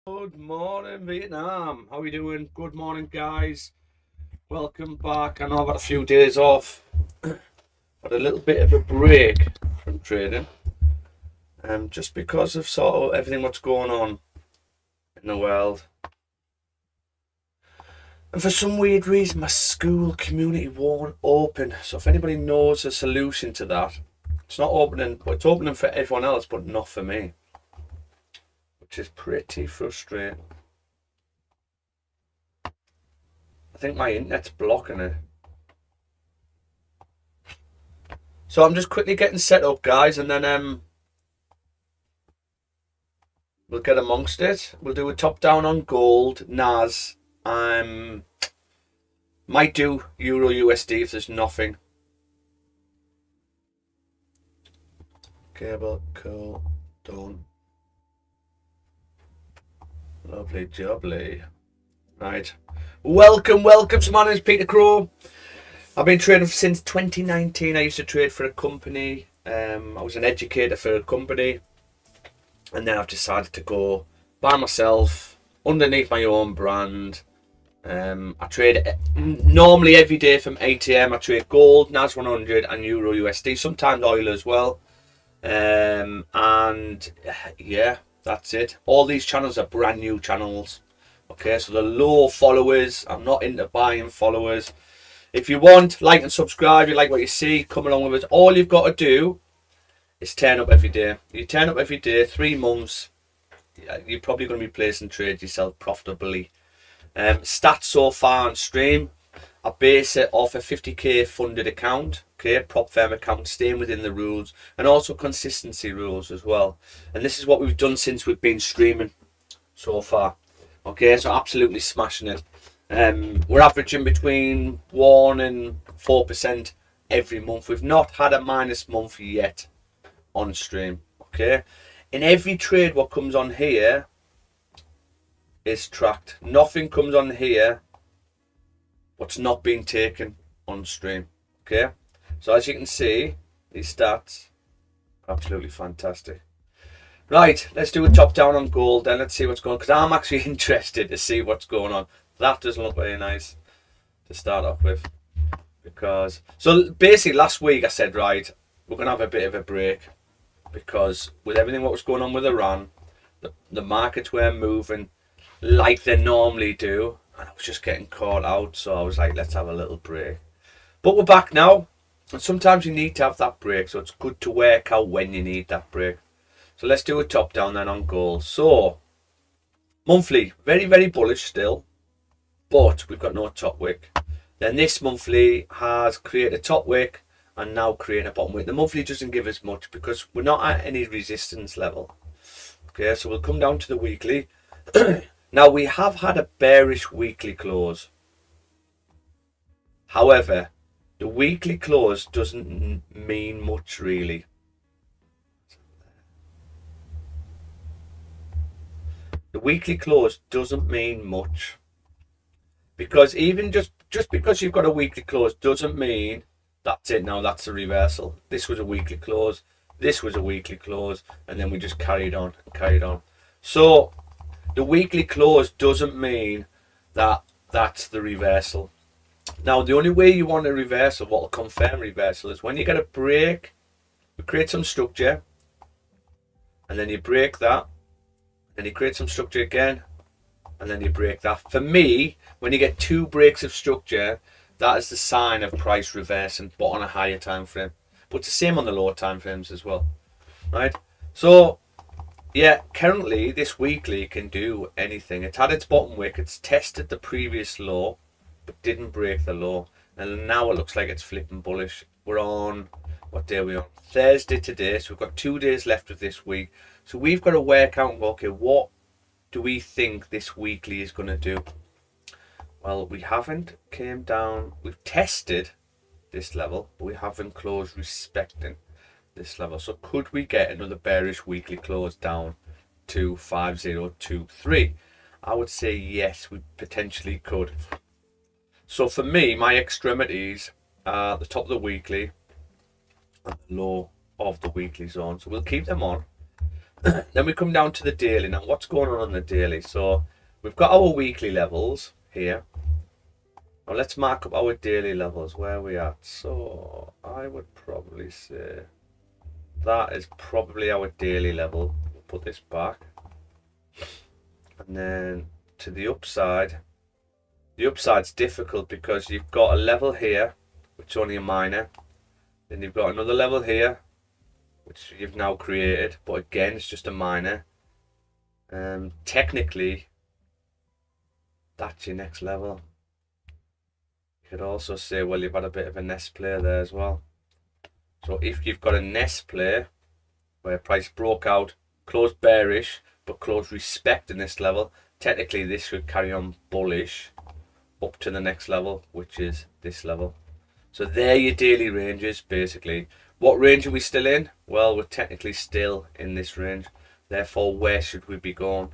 Good morning, Vietnam. How are you doing? Good morning, guys. Welcome back. I know I've had a few days off, but a little bit of a break from trading, just because of sort of everything what's going on in the world. And for some weird reason, my school community won't open. So if anybody knows a solution to that, it's not opening. Well, it's opening for everyone else, but not for me, which is pretty frustrating. I think my internet's blocking it. So I'm just quickly getting set up, guys, and then we'll get amongst it. We'll do a top down on gold, NAS. Might do Euro USD if there's nothing. Cable, cool, done. Lovely jubbly. Right. Welcome. So my name is Peter Crow. I've been trading since 2019. I used to trade for a company. I was an educator for a company. And then I've decided to go by myself, underneath my own brand. I trade normally every day from 8 AM. I trade gold, NAS100 and Euro USD, sometimes oil as well. And yeah, that's it. All these channels are brand new channels. Okay, so the low followers. I'm not into buying followers. If you want, like and subscribe, you like what you see, come along with us. All you've got to do is turn up every day. You turn up every day, 3 months, you're probably going to be placing trades yourself profitably. Stats so far on stream, I base it off a 50k funded account, okay, prop firm account, staying within the rules, and also consistency rules as well. And this is what we've done since we've been streaming so far. Okay, so absolutely smashing it. We're averaging between 1 and 4% every month. We've not had a minus month yet on stream. Okay, in every trade what comes on here is tracked. Nothing comes on here what's not being taken on stream. Okay, so as you can see, these stats absolutely fantastic. Right, let's do a top down on gold then. Let's see what's going on, because I'm actually interested to see what's going on. That doesn't look very nice to start off with, because so basically last week I said, right, we're gonna have a bit of a break, because with everything what was going on with Iran, the markets were moving like they normally do, and I was just getting caught out. So I was like, let's have a little break. But we're back now, and sometimes you need to have that break, so it's good to work out when you need that break. So let's do a top down then on gold. So monthly, very bullish still, but we've got no top wick. Then this monthly has created a top wick and now creating a bottom wick. The monthly doesn't give us much because we're not at any resistance level. Okay, so we'll come down to the weekly. Now we have had a bearish weekly close. However, the weekly close doesn't mean much really. The weekly close doesn't mean much, because even just because you've got a weekly close doesn't mean that's it. Now that's a reversal. This was a weekly close, this was a weekly close, and then we just carried on. So the weekly close doesn't mean that that's the reversal. Now the only way you want a reversal, what will confirm reversal, is when you get a break, you create some structure, and then you break that, then you create some structure again, and then you break that. For me, when you get 2 breaks of structure, that is the sign of price reversing, but on a higher time frame. But it's the same on the lower time frames as well, right? So yeah, currently this weekly can do anything. It's had its bottom wick, it's tested the previous low, but didn't break the low, and now it looks like it's flipping bullish. We're on, what day are we on? Thursday today, so we've got 2 days left of this week. So we've got to work out and go, okay, what do we think this weekly is going to do? Well, we haven't came down. We've tested this level, but we haven't closed respecting this level. So could we get another bearish weekly close down to 5023? I would say yes, we potentially could. So for me, my extremities are the top of the weekly and the low of the weekly zone. So we'll keep them on. Then we come down to the daily. Now, what's going on the daily? So we've got our weekly levels here. Now let's mark up our daily levels. Where are we at? So I would probably say that is probably our daily level. We'll put this back. And then to the upside. The upside's difficult because you've got a level here, which is only a minor. Then you've got another level here, which you've now created, but again, it's just a minor. Technically, that's your next level. You could also say, well, you've had a bit of a nest play there as well. So if you've got a nest play where price broke out, closed bearish, but closed respecting this level, technically this should carry on bullish up to the next level, which is this level. So they're your daily ranges, basically. What range are we still in? Well, we're technically still in this range. Therefore, where should we be going?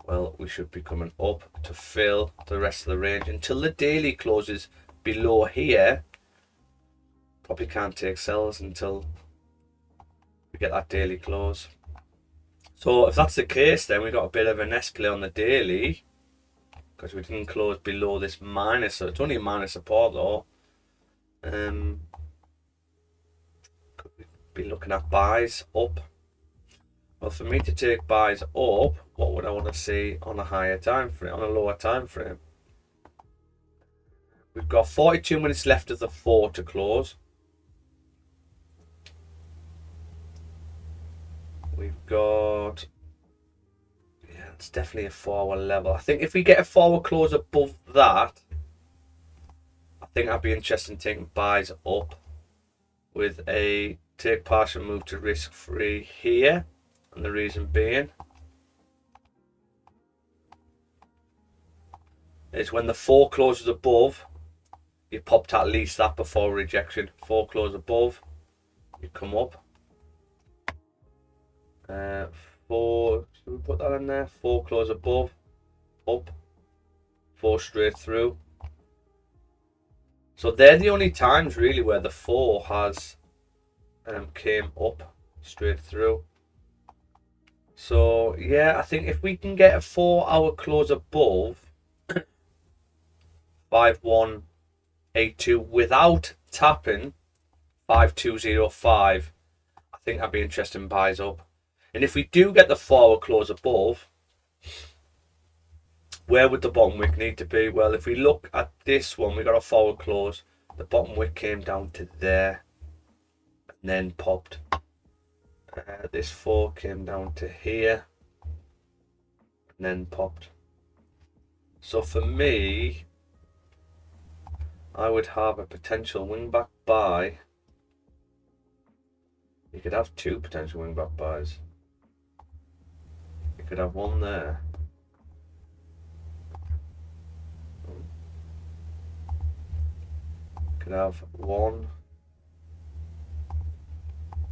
Well, we should be coming up to fill the rest of the range until the daily closes below here. Probably can't take sells until we get that daily close. So if that's the case, then we've got a bit of a nest play on the daily because we didn't close below this minus. So it's only a minor support though. Could we be looking at buys up? Well, for me to take buys up, what would I want to see on a higher time frame, on a lower time frame? We've got 42 minutes left of the 4 to close. We've got, yeah, it's definitely a 4-hour level. I think if we get a forward close above that, I think I'd be interested in taking buys up with a take partial move to risk free here. And the reason being is when the 4 closes above, you popped at least that before rejection. 4 close above, you come up. 4, should we put that in there? 4 close above, up, 4 straight through. So they're the only times really where the 4 has came up straight through. So yeah, I think if we can get a 4-hour close above 5182 without tapping 5205, I think I'd be interested in buys up. And if we do get the 4-hour close above, where would the bottom wick need to be? Well, if we look at this one, we got a forward close. The bottom wick came down to there and then popped. This 4 came down to here and then popped. So for me, I would have a potential wingback buy. You could have 2 potential wingback buys. You could have one there. You could have one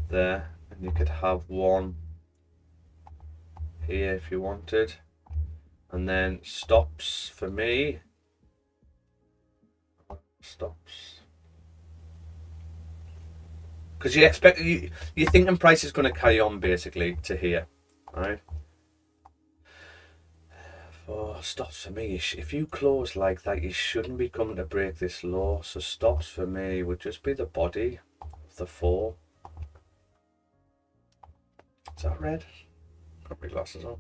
there, and you could have one here if you wanted. And then stops for me. Stops. Because you expect, you're thinking price is going to carry on basically to here, right? For stops for me, if you close like that, you shouldn't be coming to break this low. So stops for me would just be the body of the 4. Is that red? Got my glasses on.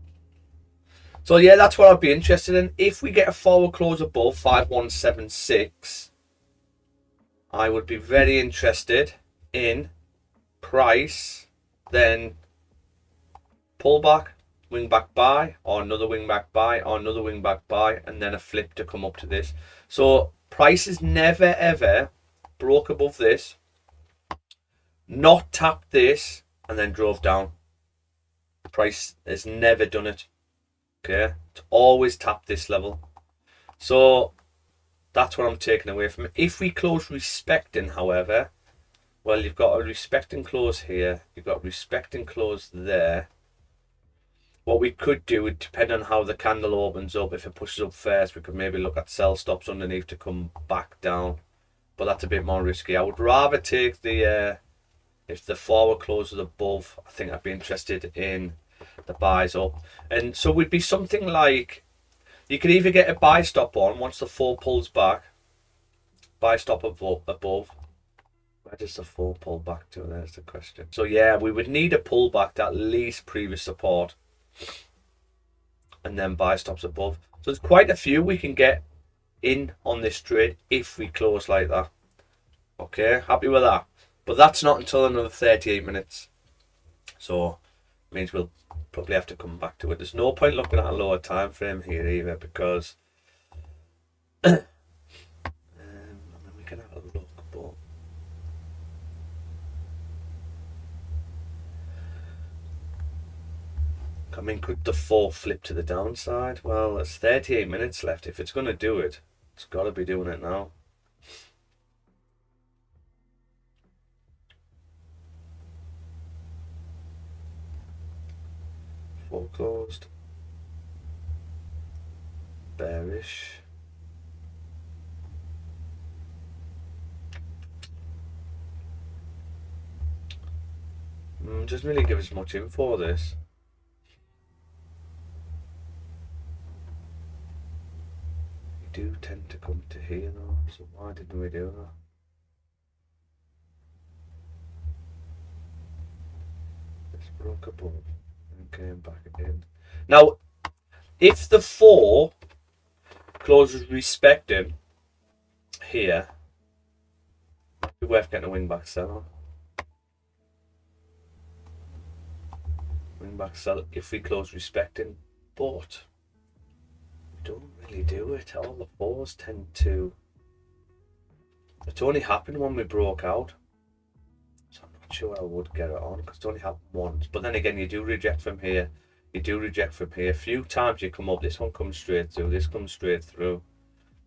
So yeah, that's what I'd be interested in. If we get a forward close above 5176, I would be very interested in price, then pull back, wing back buy, or another wing back buy, or another wing back buy, and then a flip to come up to this. So price is never ever broke above this, not tapped this, and then drove down. Price has never done it. Okay, it's always tapped this level. So that's what I'm taking away from it. If we close respecting, however, well, you've got a respecting close here, you've got respecting close there. What we could do, would depend on how the candle opens up. If it pushes up first, we could maybe look at sell stops underneath to come back down, but that's a bit more risky. I would rather take the If the forward closes above, I think I'd be interested in the buys up. And so we'd be something like, you could either get a buy stop on once the 4 pulls back, buy stop above. Where does the 4 pull back to? There's the question. So yeah, we would need a pullback to at least previous support, and then buy stops above. So there's quite a few we can get in on this trade if we close like that. Okay, happy with that. But that's not until another 38 minutes. So it means we'll probably have to come back to it. There's no point looking at a lower time frame here either, because I mean, we can have a look, but I mean, could the 4 flip to the downside? Well, there's 38 minutes left. If it's going to do it, it's got to be doing it now. Closed, bearish, doesn't really give us much info this. We do tend to come to here though, so why didn't we do that? This broke above and came back again. Now, if the 4 closes respecting here, it'd be worth getting a wing back sell. Wing back sell if we close respecting, but we don't really do it. All the 4s tend to. It only happened when we broke out, so I'm not sure I would get it on because it only happened once. But then again, you do reject from here. You do reject from here. A few times you come up. This one comes straight through. This comes straight through.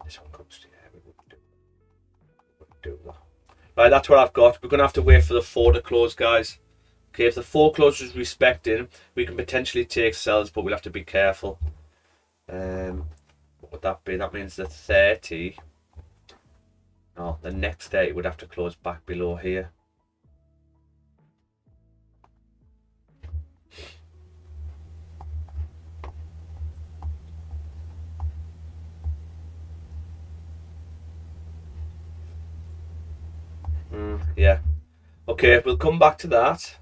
This one comes straight. We wouldn't do that. Right, that's what I've got. We're gonna have to wait for the 4 to close, guys. Okay, if the 4 closes respecting, we can potentially take sells, but we'll have to be careful. What would that be? That means the 30. No, the next 30 would have to close back below here. Yeah. Okay, we'll come back to that.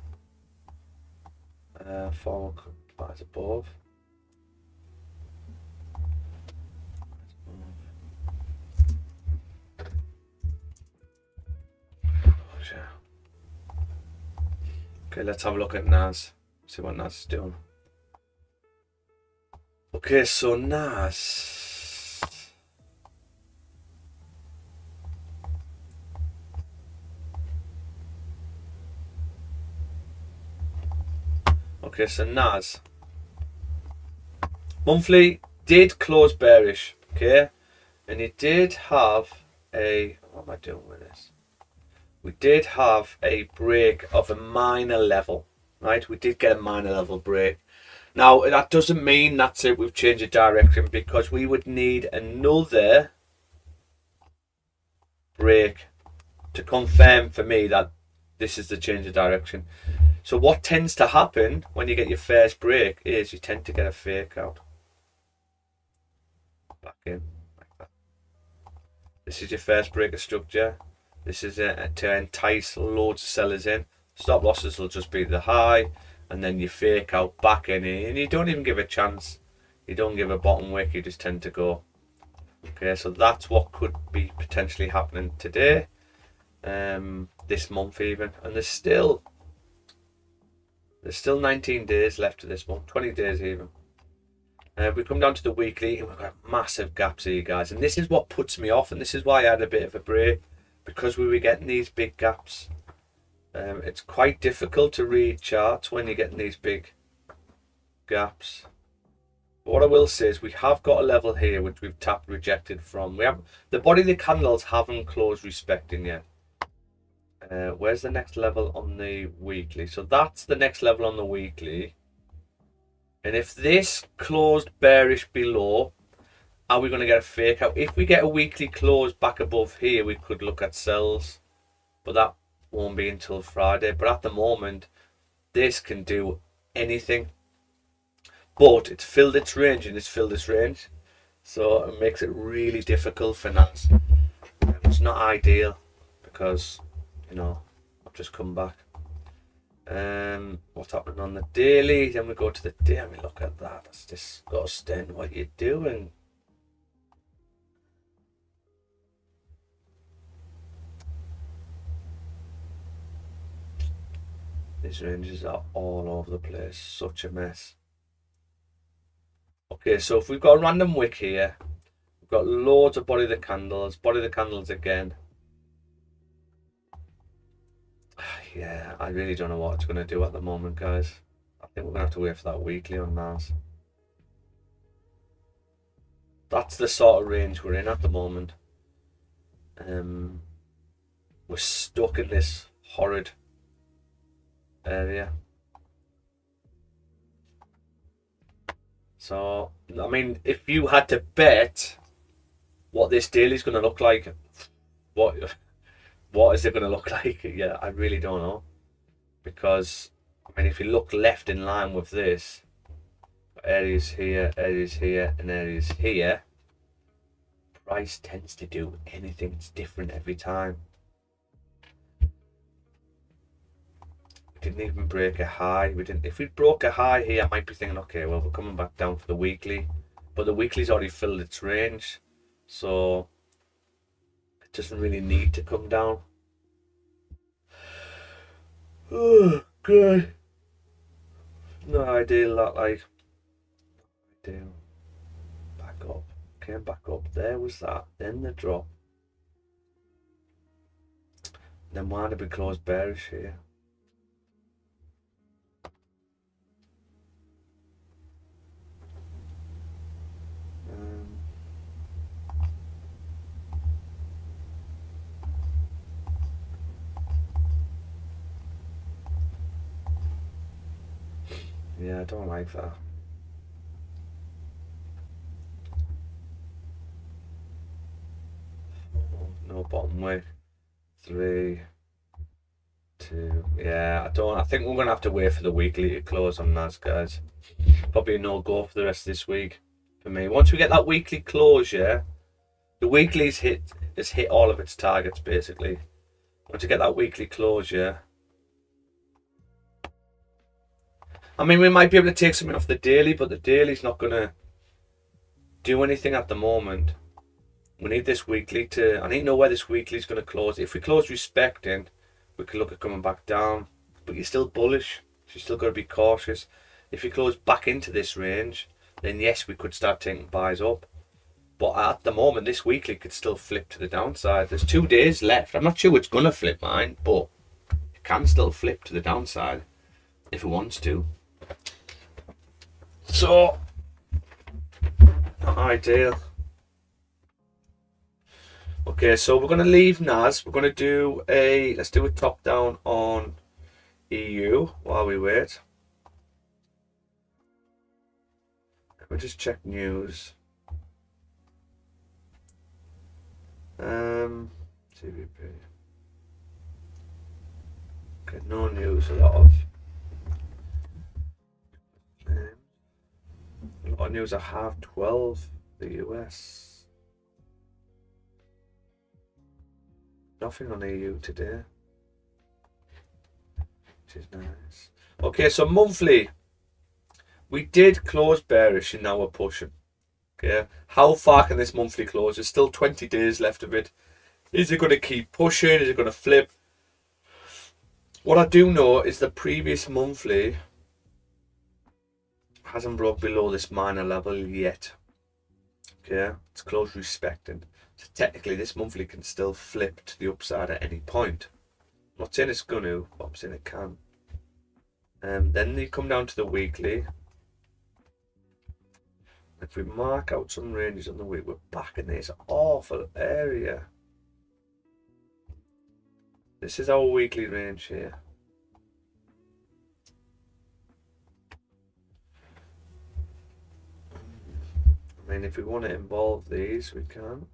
Forward buys above. Okay, let's have a look at NAS. See what NAS is doing. Okay, so NAS. Okay, so NAS. Monthly did close bearish, okay? And it did have a, what am I doing with this? We did have a break of a minor level, right? We did get a minor level break. Now, that doesn't mean that's it. We've changed the direction, because we would need another break to confirm for me that this is the change of direction. So what tends to happen when you get your first break is you tend to get a fake out. Back in, like that. This is your first break of structure. This is to entice loads of sellers in. Stop losses will just be the high, and then you fake out back in, and you don't even give a chance. You don't give a bottom wick, you just tend to go. Okay, so that's what could be potentially happening today, this month even, and there's still 19 days left to this month, 20 days even. We come down to the weekly, and we've got massive gaps here, guys, and this is what puts me off, and this is why I had a bit of a break, because we were getting these big gaps. It's quite difficult to read charts when you're getting these big gaps. But what I will say is we have got a level here which we've tapped rejected from. We have the body of the candles haven't closed respecting yet. Where's the next level on the weekly? So that's the next level on the weekly. And if this closed bearish below, are we going to get a fake out? If we get a weekly close back above here, we could look at sells. But that won't be until Friday. But at the moment, this can do anything. But it's filled its range and it's filled its range. So it makes it really difficult for NAS. It's not ideal because, you know, I've just come back. What's happening on the daily? Then we go to the day. I mean, look at that. That's disgusting. What you doing? These ranges are all over the place. Such a mess. Okay, so if we've got a random wick here, we've got loads of body of the candles again. Yeah, I really don't know what it's going to do at the moment, guys. I think we're going to have to wait for that weekly on NAS. That's the sort of range we're in at the moment. We're stuck in this horrid area. So, I mean, if you had to bet what this daily is going to look like, what is it going to look like? Yeah, I really don't know. Because, I mean, if you look left in line with this, areas here, and areas here, price tends to do anything. It's different every time. We didn't even break a high. If we broke a high here, I might be thinking, okay, well, we're coming back down for the weekly. But the weekly's already filled its range. So it doesn't really need to come down. Oh, God. No ideal that, like. Ideal. Back up. Came back up. There was that. Then the drop. Then why did we close bearish here? Yeah, I don't like that. No bottom wick. 3, 2. Yeah, I think we're gonna have to wait for the weekly to close on NAS, guys. Probably a no go for the rest of this week for me. Once we get that weekly close, yeah, the weekly's has hit all of its targets basically. Once you get that weekly close, yeah. I mean, we might be able to take something off the daily, but the daily's not gonna do anything at the moment. We need this weekly I need to know where this weekly is going to close. If we close respecting, we can look at coming back down. But you're still bullish, so you still got to be cautious. If you close back into this range, then yes, we could start taking buys up. But at the moment, this weekly could still flip to the downside. There's 2 days left. I'm not sure it's going to flip mine, but it can still flip to the downside if it wants to. So, not ideal. Okay, so we're going to leave NAS. We're going to do let's do a top down on EU while we wait. We'll just check news. TVP. Okay, no news. A lot of news at 12:30, the US. Nothing on EU today, which is nice. Okay, so monthly. We did close bearish and now we're pushing. Okay, how far can this monthly close? There's still 20 days left of it. Is it going to keep pushing? Is it going to flip? What I do know is the previous monthly hasn't broke below this minor level yet. Okay, it's close respecting. So technically this monthly can still flip to the upside at any point. I'm not saying it's going to, but I'm saying it can. Then you come down to the weekly. If we mark out some ranges on the week, we're back in this awful area. This is our weekly range here. I mean, if we want to involve these, we can.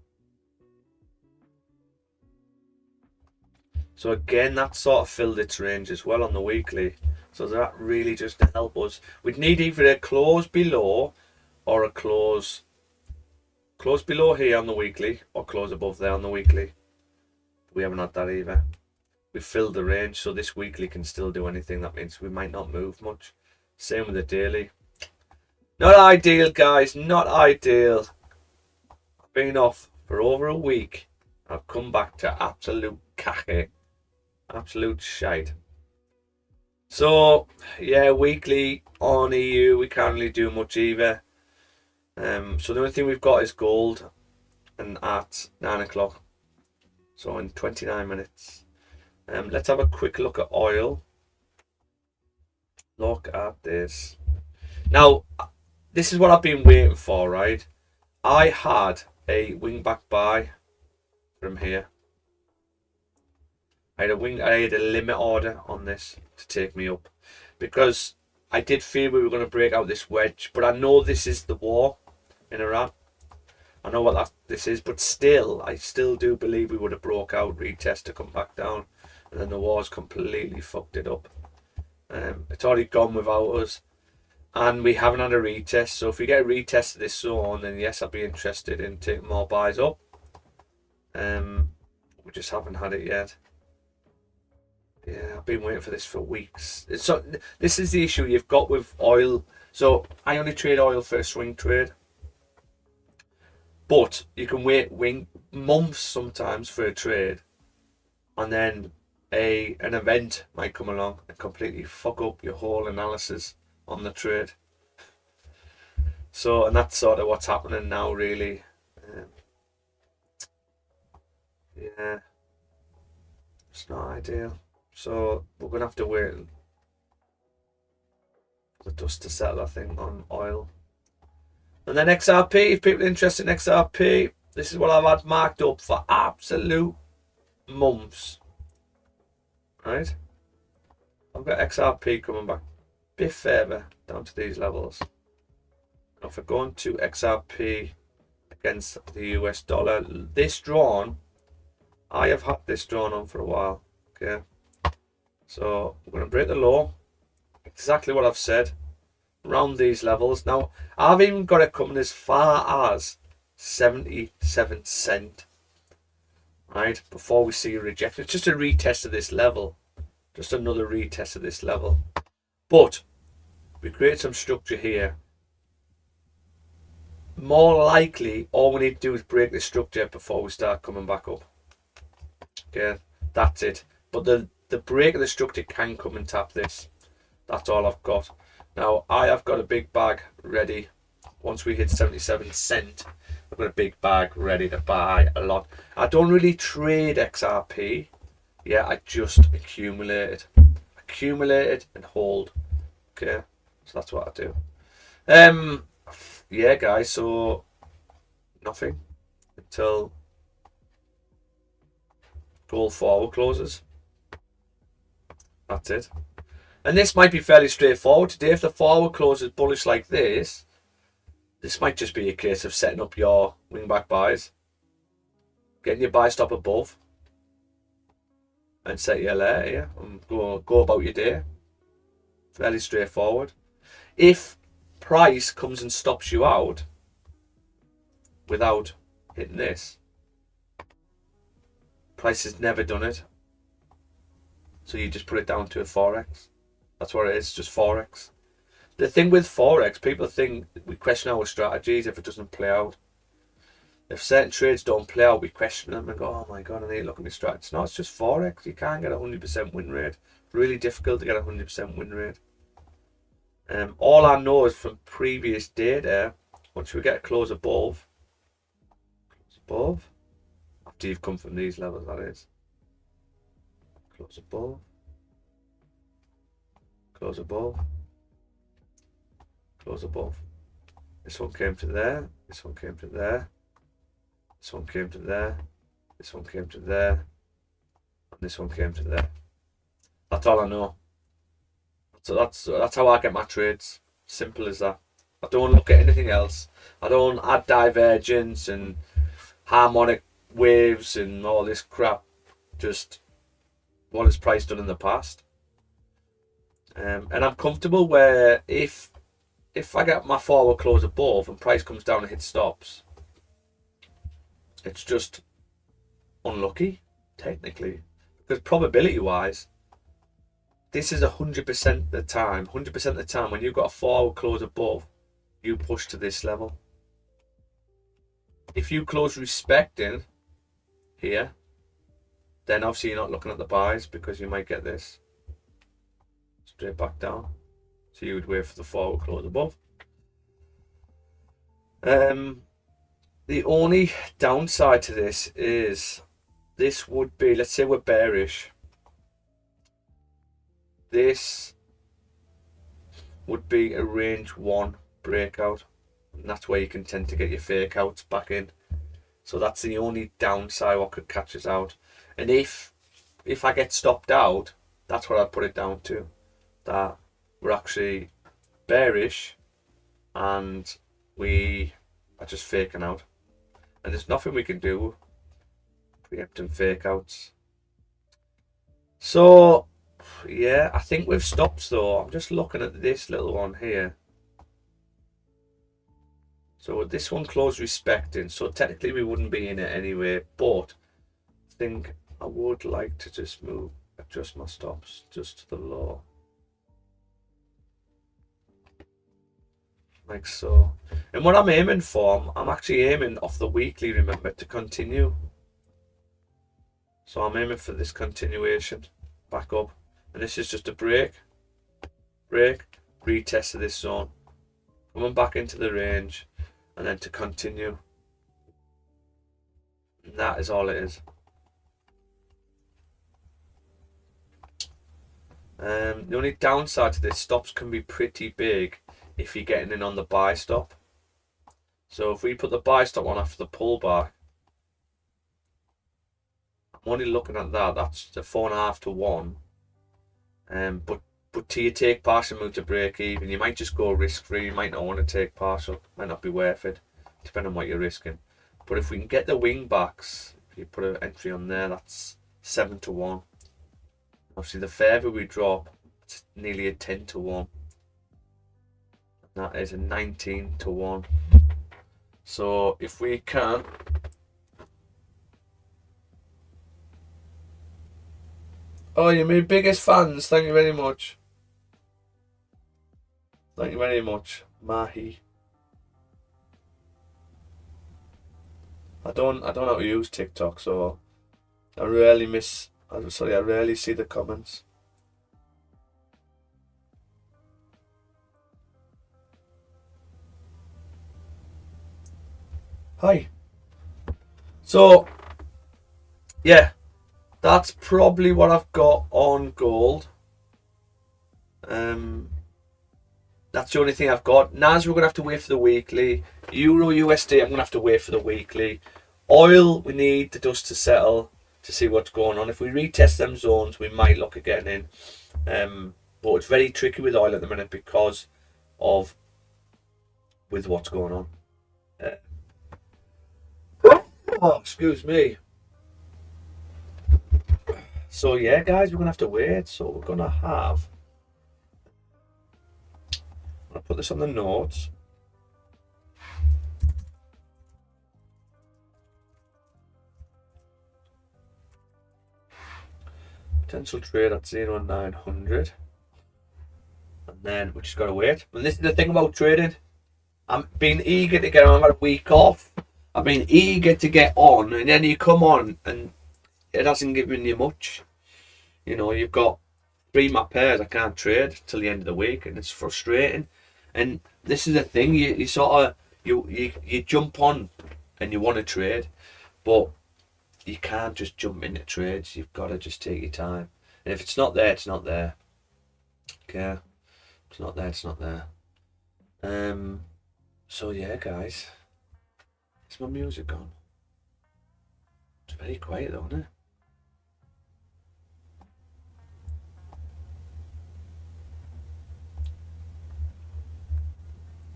So again, that sort of filled its range as well on the weekly. So that really just to help us. We'd need either a close below or a close below here on the weekly or close above there on the weekly. We haven't had that either. We filled the range, so this weekly can still do anything. That means we might not move much. Same with the daily. Not ideal, guys. Not ideal. I've been off for over a week. I've come back to absolute cache. Absolute shite. So, yeah, weekly on EU, we can't really do much either. So the only thing we've got is gold, and at 9 o'clock. So in 29 minutes. Let's have a quick look at oil. Look at this. Now, this is what I've been waiting for, right? I had a wingback buy from here. I had a limit order on this to take me up because I did feel we were going to break out this wedge, but I know this is the war in Iran. I know what this is, but still, I still do believe we would have broke out, retest to come back down, and then the war's completely fucked it up. It's already gone without us, and we haven't had a retest. So if we get a retest of this zone, then yes, I'd be interested in taking more buys up. We just haven't had it yet. Yeah, I've been waiting for this for weeks. So this is the issue you've got with oil. So I only trade oil for a swing trade, but you can wait months sometimes for a trade, and then an event might come along and completely fuck up your whole analysis on the trade. So, and that's sort of what's happening now, really. Yeah, it's not ideal. So we're gonna have to wait for the dust to settle, I think, on oil. And then XRP, if people are interested in XRP, this is what I've had marked up for absolute months. Right? I've got XRP coming back a bit further down to these levels. Now if we're going to XRP against the US dollar, this drawn, I have had this drawn on for a while. Okay. So we're going to break the low. Exactly what I've said. Around these levels. Now, I've even got it coming as far as 77 cents. Right? Before we see a rejection. It's just a retest of this level. Just another retest of this level. But we create some structure here. More likely, all we need to do is break this structure before we start coming back up. Okay, that's it. But the break of the structure can come and tap this. That's all I've got. Now, I have got a big bag ready. Once we hit 77 cents, I've got a big bag ready to buy a lot. I don't really trade XRP. Yeah, I just accumulate it. Accumulate it and hold. Okay, so that's what I do. Yeah, guys, so nothing until gold forward closes. That's it. And this might be fairly straightforward today. If the forward closes bullish like this might just be a case of setting up your wingback buys, getting your buy stop above, and set your layer here and go about your day. Fairly straightforward. If price comes and stops you out without hitting this, price has never done it. So you just put it down to a Forex. That's what it is, just Forex. The thing with Forex, people think we question our strategies if it doesn't play out. If certain trades don't play out, we question them and go, oh my God, I need to look at my strategies. No, it's just Forex. You can't get a 100% win rate. Really difficult to get a 100% win rate. All I know is from previous data, once we get a close above, after you've come from these levels, that is. Close above. Close above. Close above. This one came to there. This one came to there. This one came to there. This one came to there. And this one came to there. That's all I know. So that's how I get my trades. Simple as that. I don't look at anything else. I don't add divergence and harmonic waves and all this crap. Just what has price done in the past. And I'm comfortable where if I get my forward close above and price comes down and hits stops, it's just unlucky, technically. Because probability wise, this is 100% of the time. 100% of the time when you've got a forward close above, you push to this level. If you close respecting here, then obviously you're not looking at the buys because you might get this straight back down. So you would wait for the forward close above. The only downside to this is this would be, let's say we're bearish. This would be a range 1 breakout, and that's where you can tend to get your fake outs back in. So that's the only downside what could catch us out. And if I get stopped out, that's what I'd put it down to, that we're actually bearish and we are just faking out, and there's nothing we can do preempting fake outs. So yeah, I think with stops though, I'm just looking at this little one here. So this one closed respecting, so technically we wouldn't be in it anyway, but I think I would like to just adjust my stops just to the low. Like so. And what I'm aiming for, I'm actually aiming off the weekly, remember, to continue. So I'm aiming for this continuation back up. And this is just a break, retest of this zone, coming back into the range, and then to continue. And that is all it is. The only downside to this, stops can be pretty big if you're getting in on the buy stop. So if we put the buy stop on after the pullback, I'm only looking at that. That's the 4.5 to 1. But till you take partial move to break even, you might just go risk free. You might not want to take partial. Might not be worth it, depending on what you're risking. But if we can get the wing backs, if you put an entry on there, that's 7 to 1. Obviously, the further we drop, it's nearly a 10 to 1. That is a 19 to 1. So if we can oh, you're my biggest fans. Thank you very much. Thank you very much, Mahi. I don't know how to use TikTok, so I rarely see the comments. Hi. So yeah, that's probably what I've got on gold. That's the only thing I've got. NAS, we're going to have to wait for the weekly. Euro USD, I'm going to have to wait for the weekly. Oil, we need the dust to settle to see what's going on. If we retest them zones, we might look at getting in. But it's very tricky with oil at the minute because of with what's going on. Oh, excuse me. So yeah, guys, we're gonna have to wait. So we're gonna have. I'll put this on the notes. Potential trade at 0.900, and then we just gotta wait. And this is the thing about trading. I'm being eager to get on. I've had a week off. I've been eager to get on, and then you come on and it hasn't given you much. You know, you've got 3 map pairs I can't trade till the end of the week, and it's frustrating. And this is the thing, you sort of you jump on and you want to trade, but you can't just jump into trades. You've got to just take your time. And if it's not there, it's not there. Okay, if it's not there, it's not there. So yeah, guys, is my music on? It's very quiet though, isn't it?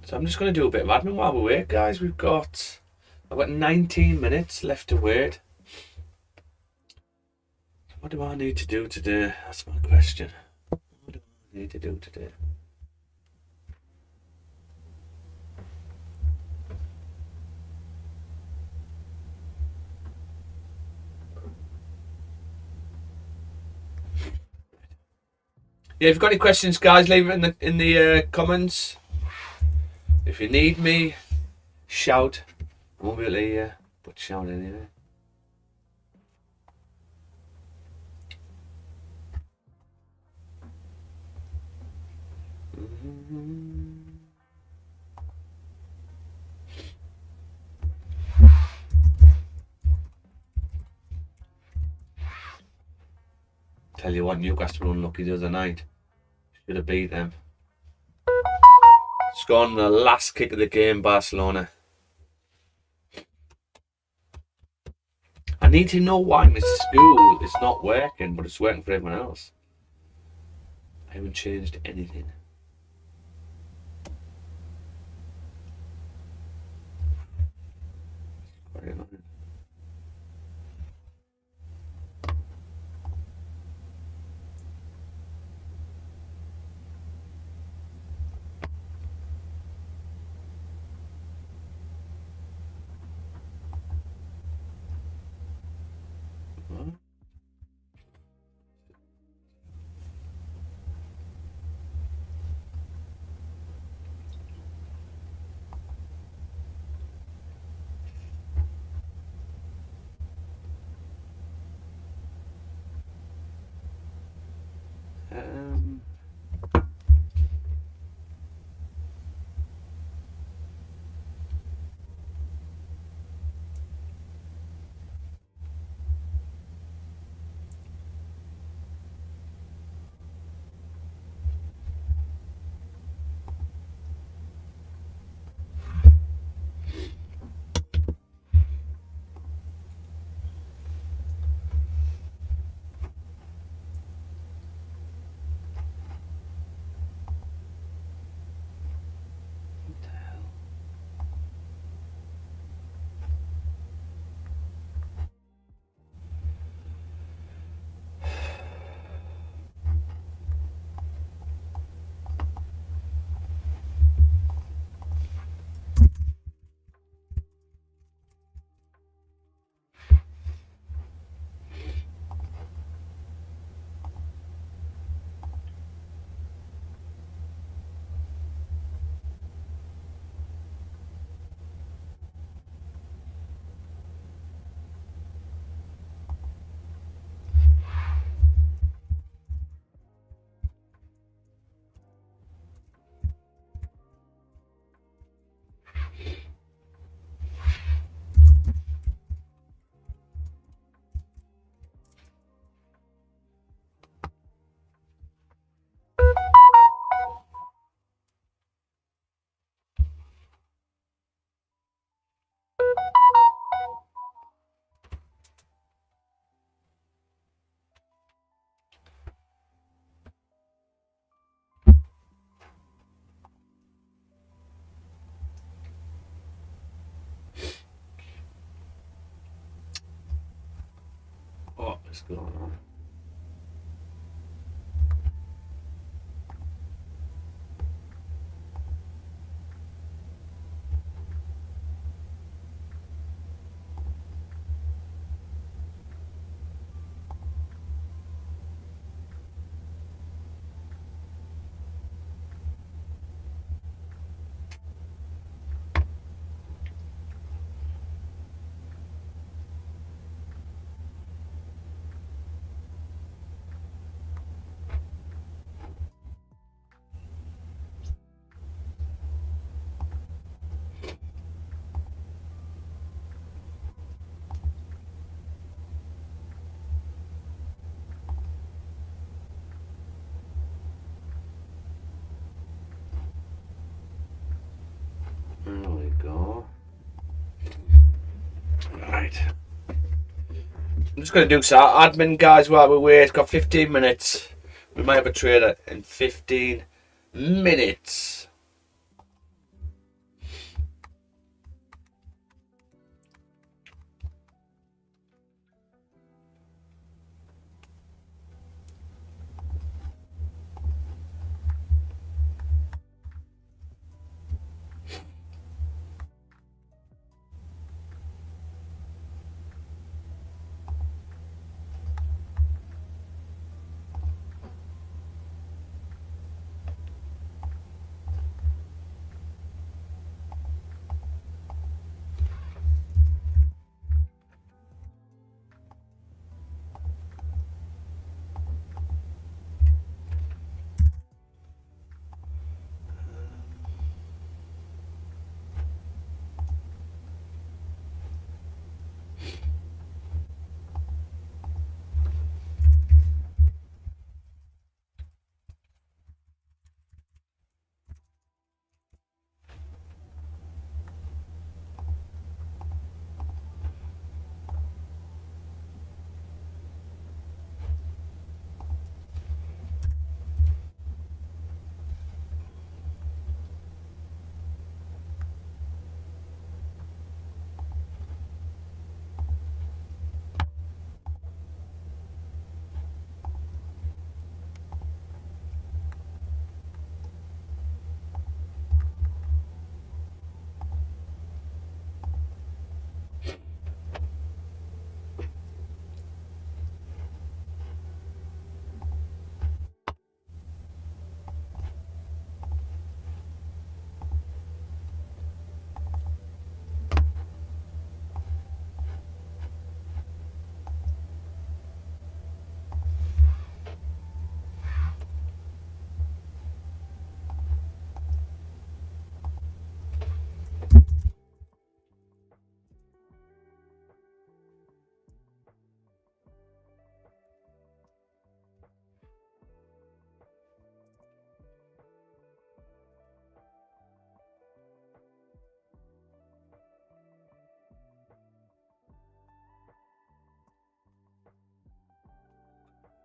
So I'm just going to do a bit of admin while we wait, guys. I've got 19 minutes left to wait. What do I need to do today? That's my question. What do I need to do today? Yeah, if you've got any questions, guys, leave it in the comments. If you need me, shout. I won't be able to hear you, but shout anyway. Tell you what, Newcastle were unlucky the other night. Should have beat them. Scored on the last kick of the game, Barcelona. I need to know why my school is not working, but it's working for everyone else. I haven't changed anything. Very annoying. What is going on? There we go. Right. I'm just going to do some admin, guys, while we wait. It's got 15 minutes. We might have a trader in 15 minutes.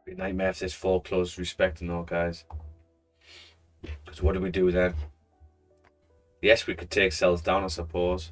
Be a nightmare if this foreclosed respect and all, guys. Because what do we do then? Yes, we could take sells down, I suppose.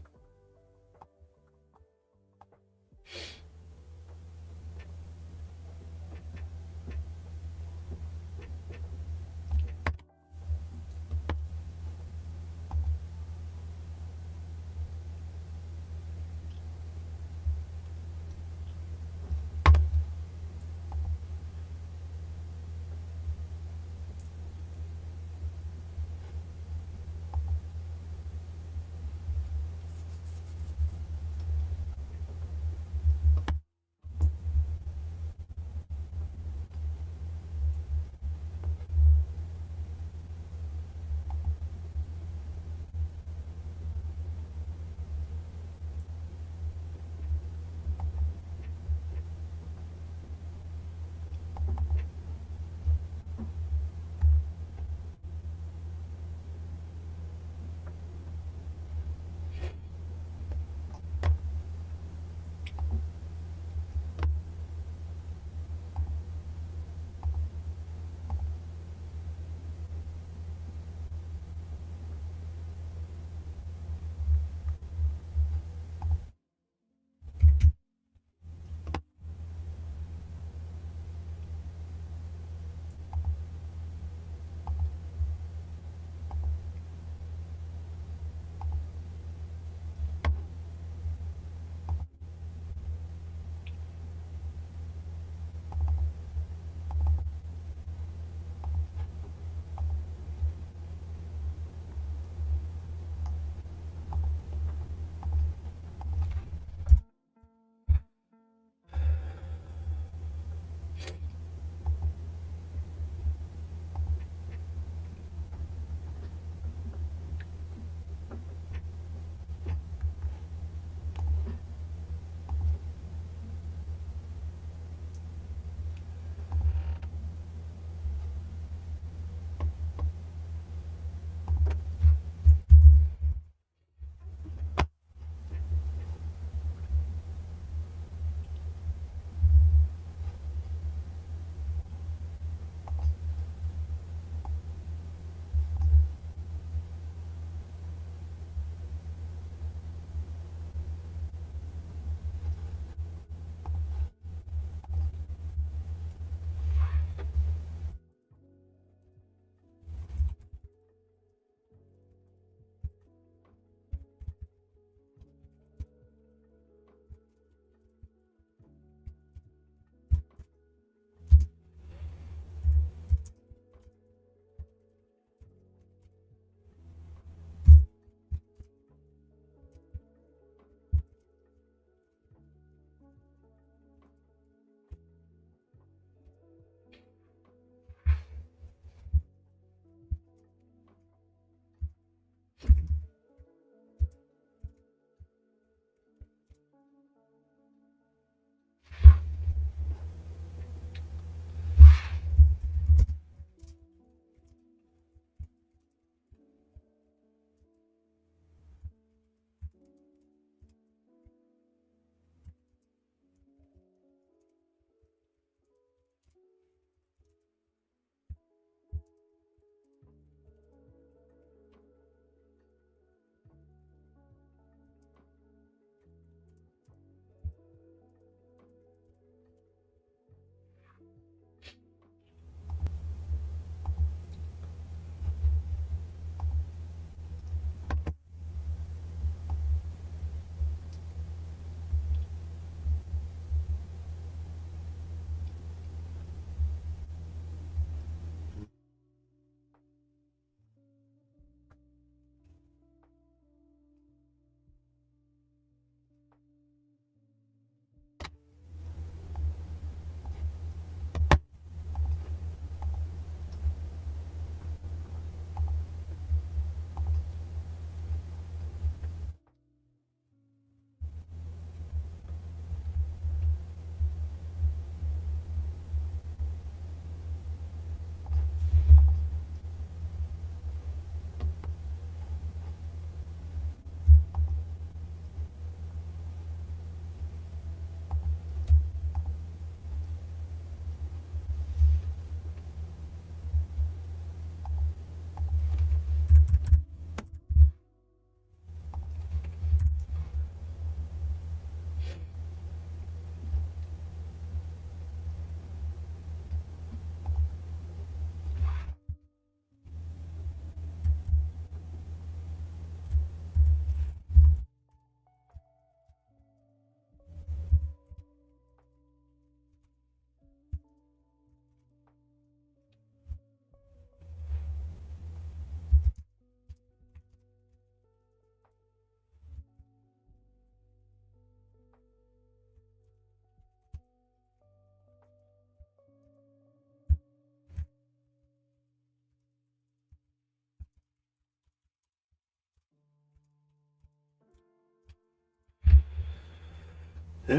Come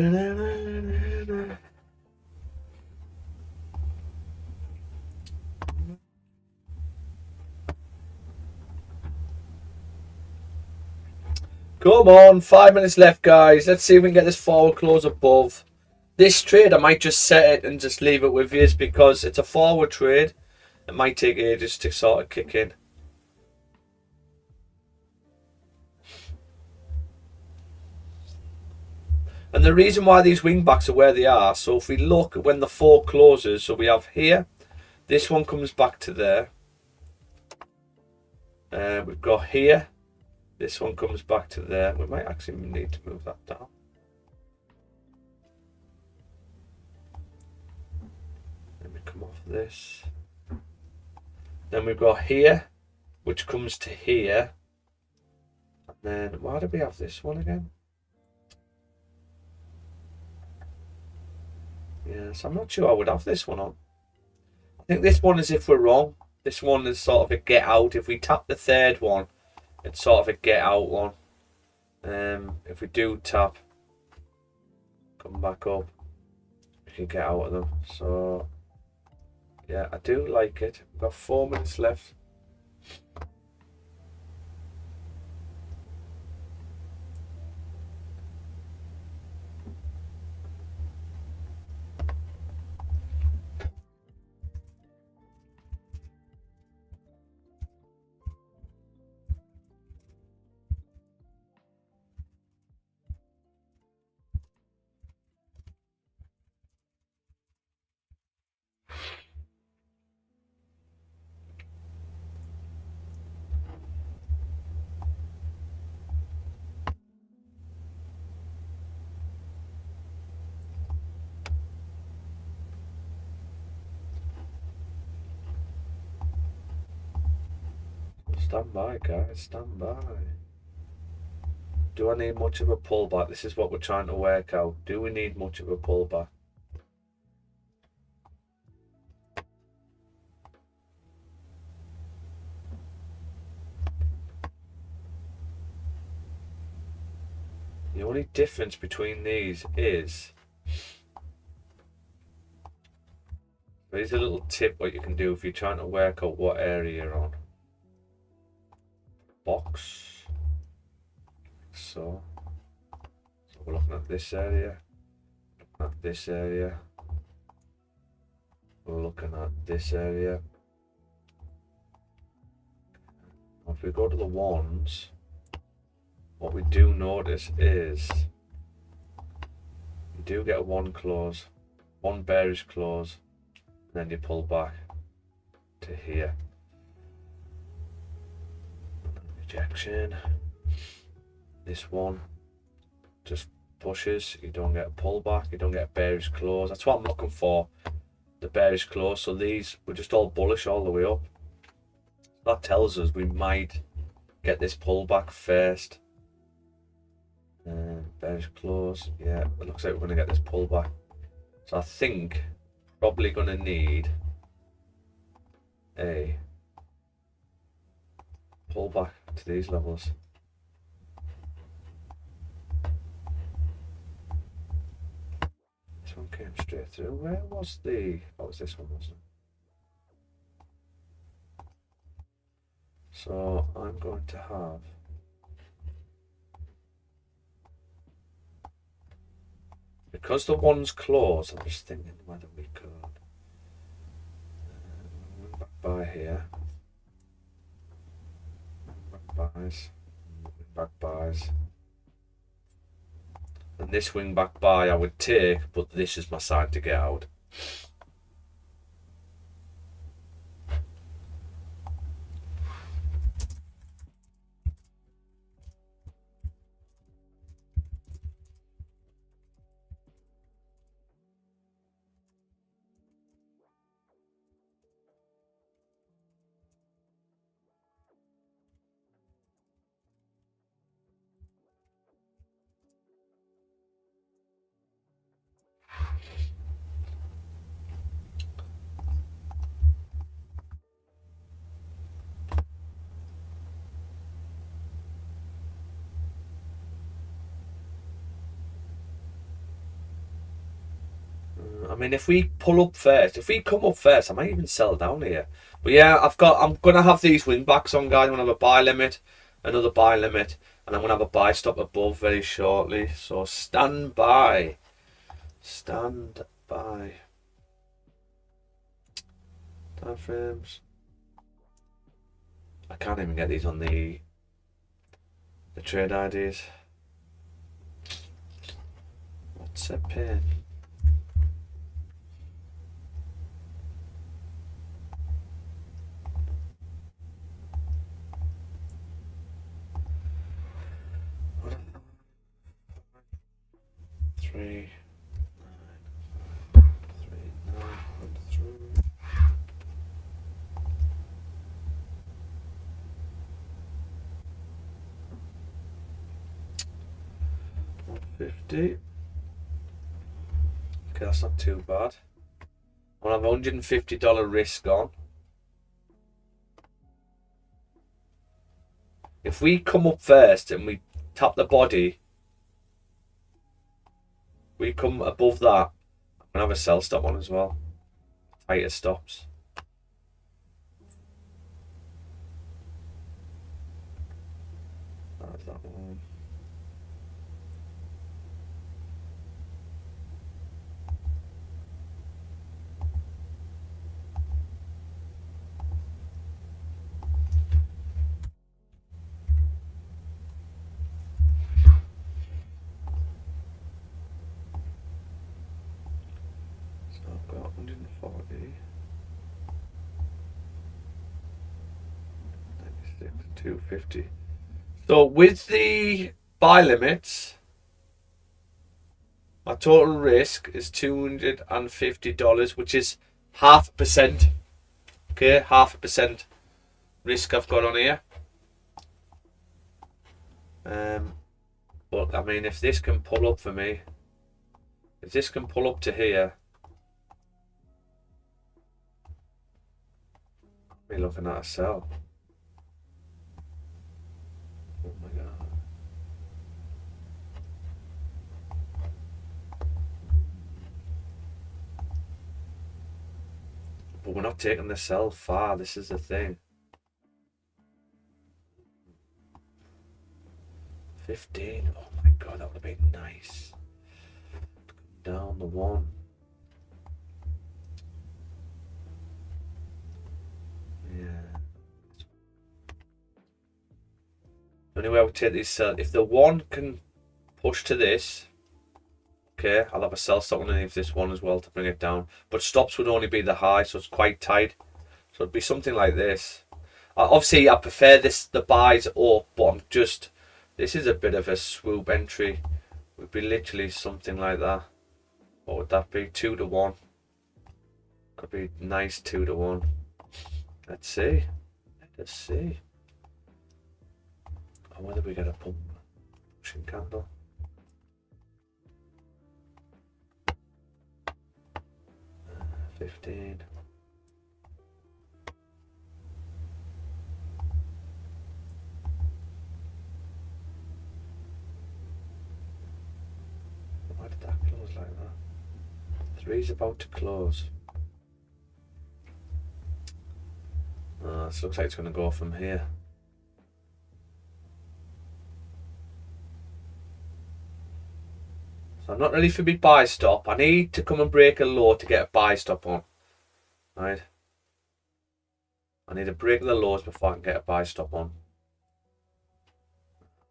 on, 5 minutes left, guys. Let's see if we can get this forward close above. This trade, I might just set it and just leave it with you because it's a forward trade. It might take ages to sort of kick in. And the reason why these wing backs are where they are, so if we look at when the 4 closes, so we have here, this one comes back to there. We've got here, this one comes back to there. We might actually need to move that down. Let me come off this. Then we've got here, which comes to here. And then, why do we have this one again? Yes, I'm not sure I would have this one on. I think this one is if we're wrong. This one is sort of a get out. If we tap the third one, it's sort of a get out one. If we do tap, come back up, we can get out of them. So, yeah, I do like it. We've got 4 minutes left. Stand by, guys, stand by. Do I need much of a pullback? This is what we're trying to work out. Do we need much of a pullback? The only difference between these is, there's a little tip what you can do if you're trying to work out what area you're on. Box. So we're looking at this area, at this area. We're looking at this area. If we go to the ones, what we do notice is you do get a one close, one bearish close, and then you pull back to here. Rejection. This one just pushes. You don't get a pullback. You don't get a bearish close. That's what I'm looking for. The bearish close. So these were just all bullish all the way up. That tells us we might get this pullback first. Bearish close. Yeah, it looks like we're going to get this pullback. So I think probably going to need a pullback to these levels. This one came straight through. Where was the... Oh, it was this one, wasn't it? So I'm going to have... Because the one's closed, I'm just thinking whether we could... back by here. Back buys. Back buys. And this wing back buy I would take, but this is my side to get out. I mean, if we pull up first, if we come up first, I might even sell down here. But yeah, I'm gonna have these wing backs on, guys. I'm gonna have a buy limit, another buy limit, and I'm gonna have a buy stop above very shortly. So stand by. Stand by. Time frames. I can't even get these on the trade IDs. What's a pin? Three, 9, 3, 9, 1 through. 150. Okay, that's not too bad. I'll have $150 risk on. If we come up first and we tap the body, we come above that, I'm gonna have a sell stop on as well. Tighter stops. That's that one. So I've got 140. 96, 250. So with the buy limits, my total risk is $250, which is 0.5%. Okay, 0.5% risk I've got on here. But I mean, if this can pull up for me, if this can pull up to here, I'll be looking at a sell. Oh my god. But we're not taking the sell far, this is the thing. 15. Oh my god, that would have been nice. Down the one. Yeah. The only way I would take these sell, if the one can push to this, okay, I'll have a sell stop underneath this one as well to bring it down. But stops would only be the high, so it's quite tight. So it'd be something like this. Obviously, I prefer the buys up, but I'm just, this is a bit of a swoop entry. It would be literally something like that. What would that be? 2 to 1. That'd be nice 2 to 1. Let's see. Let's see. Oh, whether we get a pushing candle. Uh, 15. Why did that close like that? 3's about to close. This looks like it's going to go from here. So I'm not ready for my buy stop. I need to come and break a low to get a buy stop on. Right? I need to break the lows before I can get a buy stop on.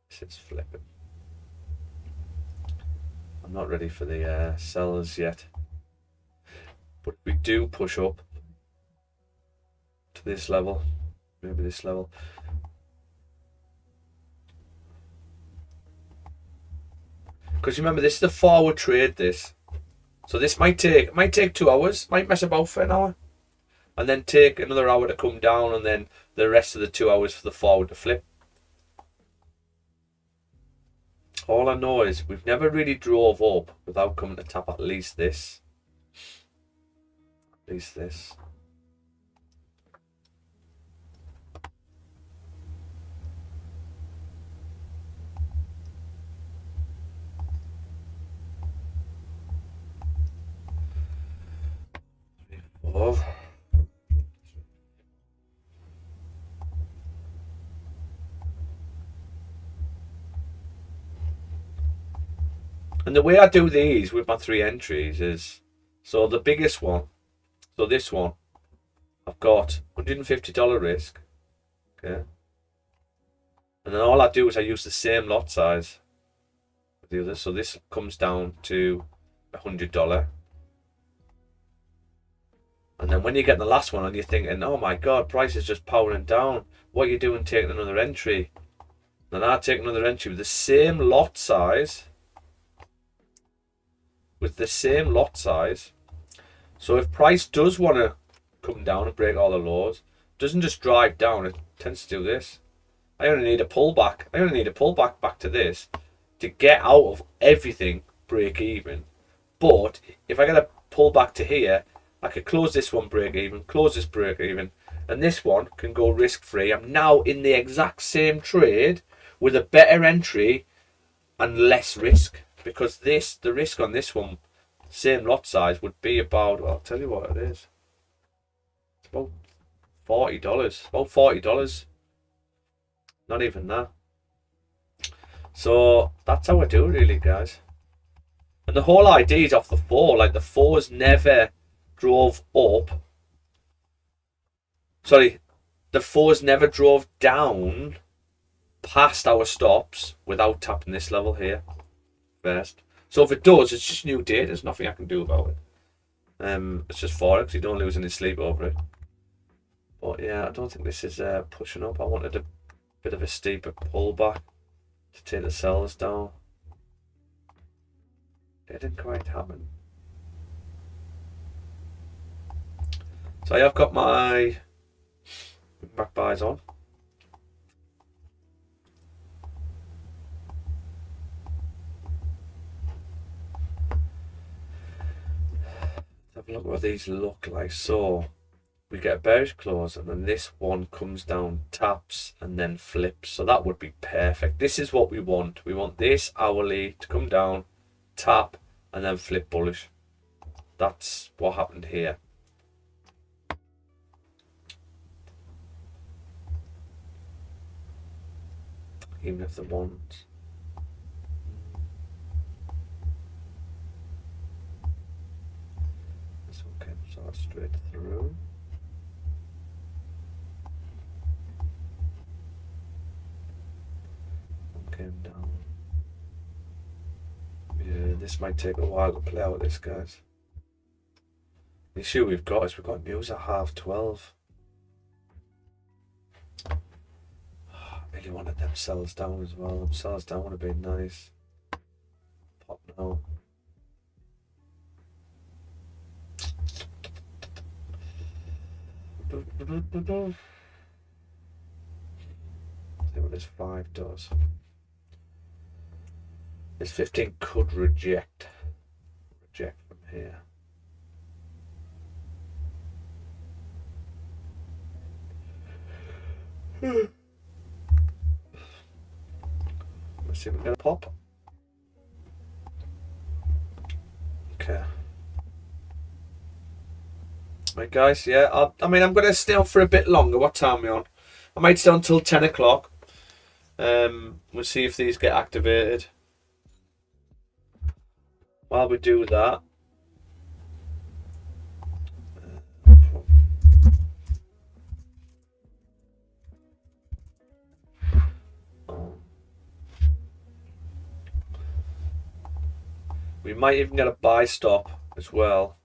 This is flipping. I'm not ready for the sellers yet. But we do push up to this level. Maybe this level. Because remember, this is a forward trade, this. So this might take 2 hours, might mess about for an hour. And then take another hour to come down, and then the rest of the 2 hours for the forward to flip. All I know is we've never really drove up without coming to tap at least this. At least this. above. And the way I do these with my 3 entries is, so the biggest one, so this one, I've got $150 risk, okay, and then all I do is I use the same lot size with the other, so this comes down to $100, and then when you get the last one and you're thinking, oh my god, price is just powering down, what are you doing taking another entry? Then I take another entry with the same lot size, so if price does want to come down and break all the lows, it doesn't just drive down, it tends to do this. I only need a pullback back to this to get out of everything break even. But if I get a pullback to here, I could close this one break even, close this break even, and this one can go risk free. I'm now in the exact same trade with a better entry and less risk, because the risk on this one, same lot size, would be about, well, I'll tell you what it is. It's about $40. About $40. Not even that. So that's how I do it, really, guys. And the whole idea is off the 4. Like, the 4s never drove up. Sorry, the 4s never drove down past our stops without tapping this level here first. So if it does, it's just new data. There's nothing I can do about it. It's just Forex. You don't lose any sleep over it. But yeah, I don't think this is pushing up. I wanted a bit of a steeper pullback to take the sellers down. It didn't quite happen. So I've got my back buys on. Have a look what these look like. So we get a bearish close, and then this one comes down, taps, and then flips. So that would be perfect. This is what we want. We want this hourly to come down, tap, and then flip bullish. That's what happened here. Even if the ones. This one came straight through. Came down. Yeah, this might take a while to play out, this, guys. The issue we've got is we've got news at 12:30. I really wanted them sellers down as well. Them sellers down would have been nice. Pop now. See what this 5 does. This 15 could reject from here. Let's see if we can pop. Okay. Right, guys, yeah, I mean, I'm going to stay on for a bit longer. What time are we on? I might stay until 10 o'clock. We'll see if these get activated. While we do that, we might even get a buy stop as well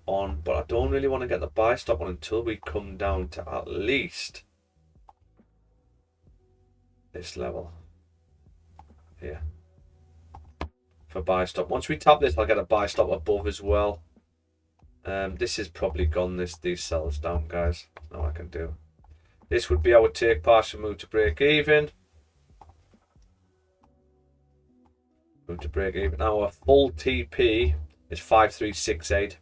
on, but I don't really want to get the buy stop on until we come down to at least this level here for buy stop. Once we tap this, I'll get a buy stop above as well. This is probably gone, these sellers down, guys. No, I can do. This would be our take partial move to break even. Move to break even. Our full TP is 5368.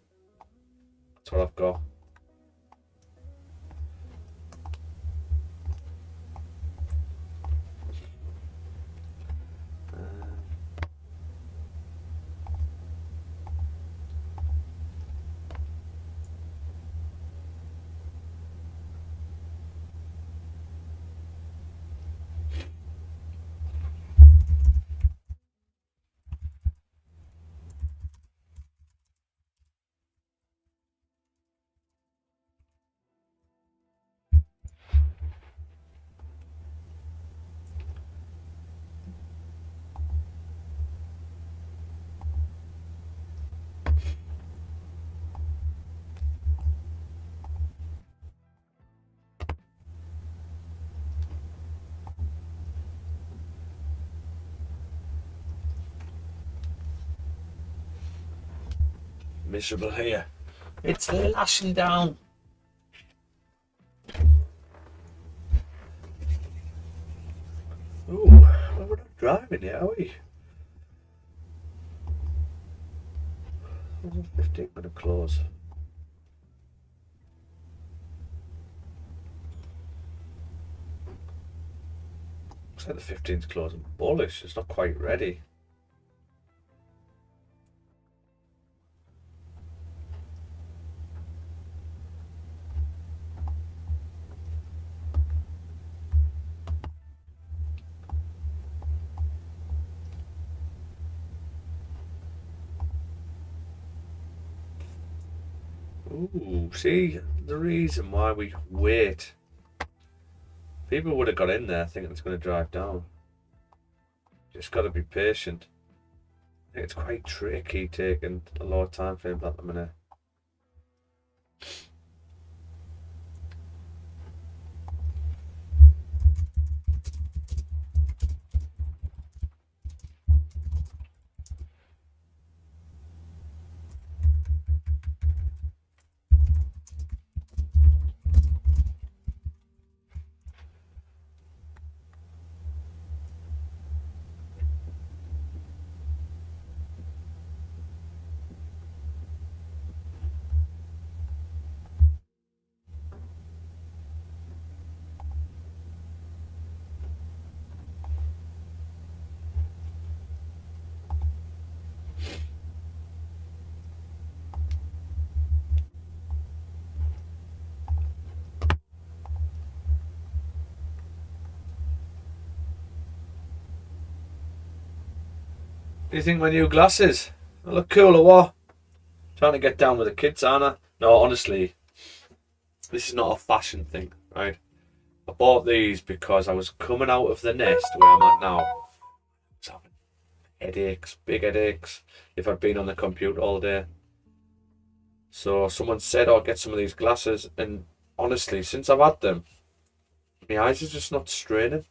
That's what I've got. Miserable here. It's lashing down. Ooh, we're not driving yet, are we? 15 minute close. Looks like the 15's closing bullish. It's not quite ready. Ooh, see, the reason why we wait. People would have got in there thinking it's going to drive down. Just got to be patient. I think it's quite tricky taking a lot of time frames at the minute. Do you think my new glasses? I look cool or what? Trying to get down with the kids, aren't I? No, honestly, this is not a fashion thing, right? I bought these because I was coming out of the nest where I'm at now. I was having headaches, big headaches, if I'd been on the computer all day. So someone said, "Oh, get some of these glasses," and honestly, since I've had them, my eyes are just not straining.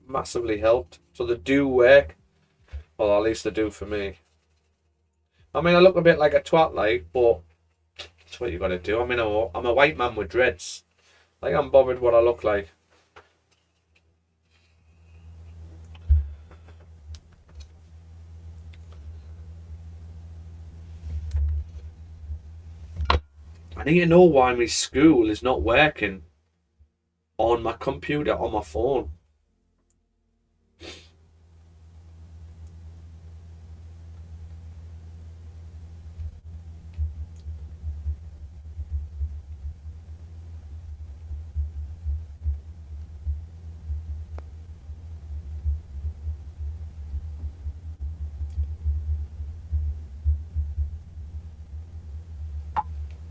Massively helped. So they do work. Well, at least they do for me. I mean, I look a bit like a twat, like, but that's what you got to do. I mean, I'm a white man with dreads. Like, I'm bothered what I look like. I need to know why my school is not working on my computer, on my phone.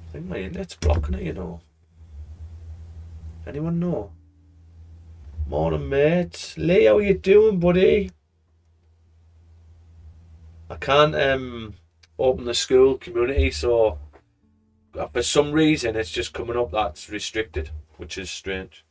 I think my internet's blocking it, you know. Anyone know? Morning, mate. Lee, how are you doing, buddy? I can't open the school community, so for some reason it's just coming up that's restricted, which is strange.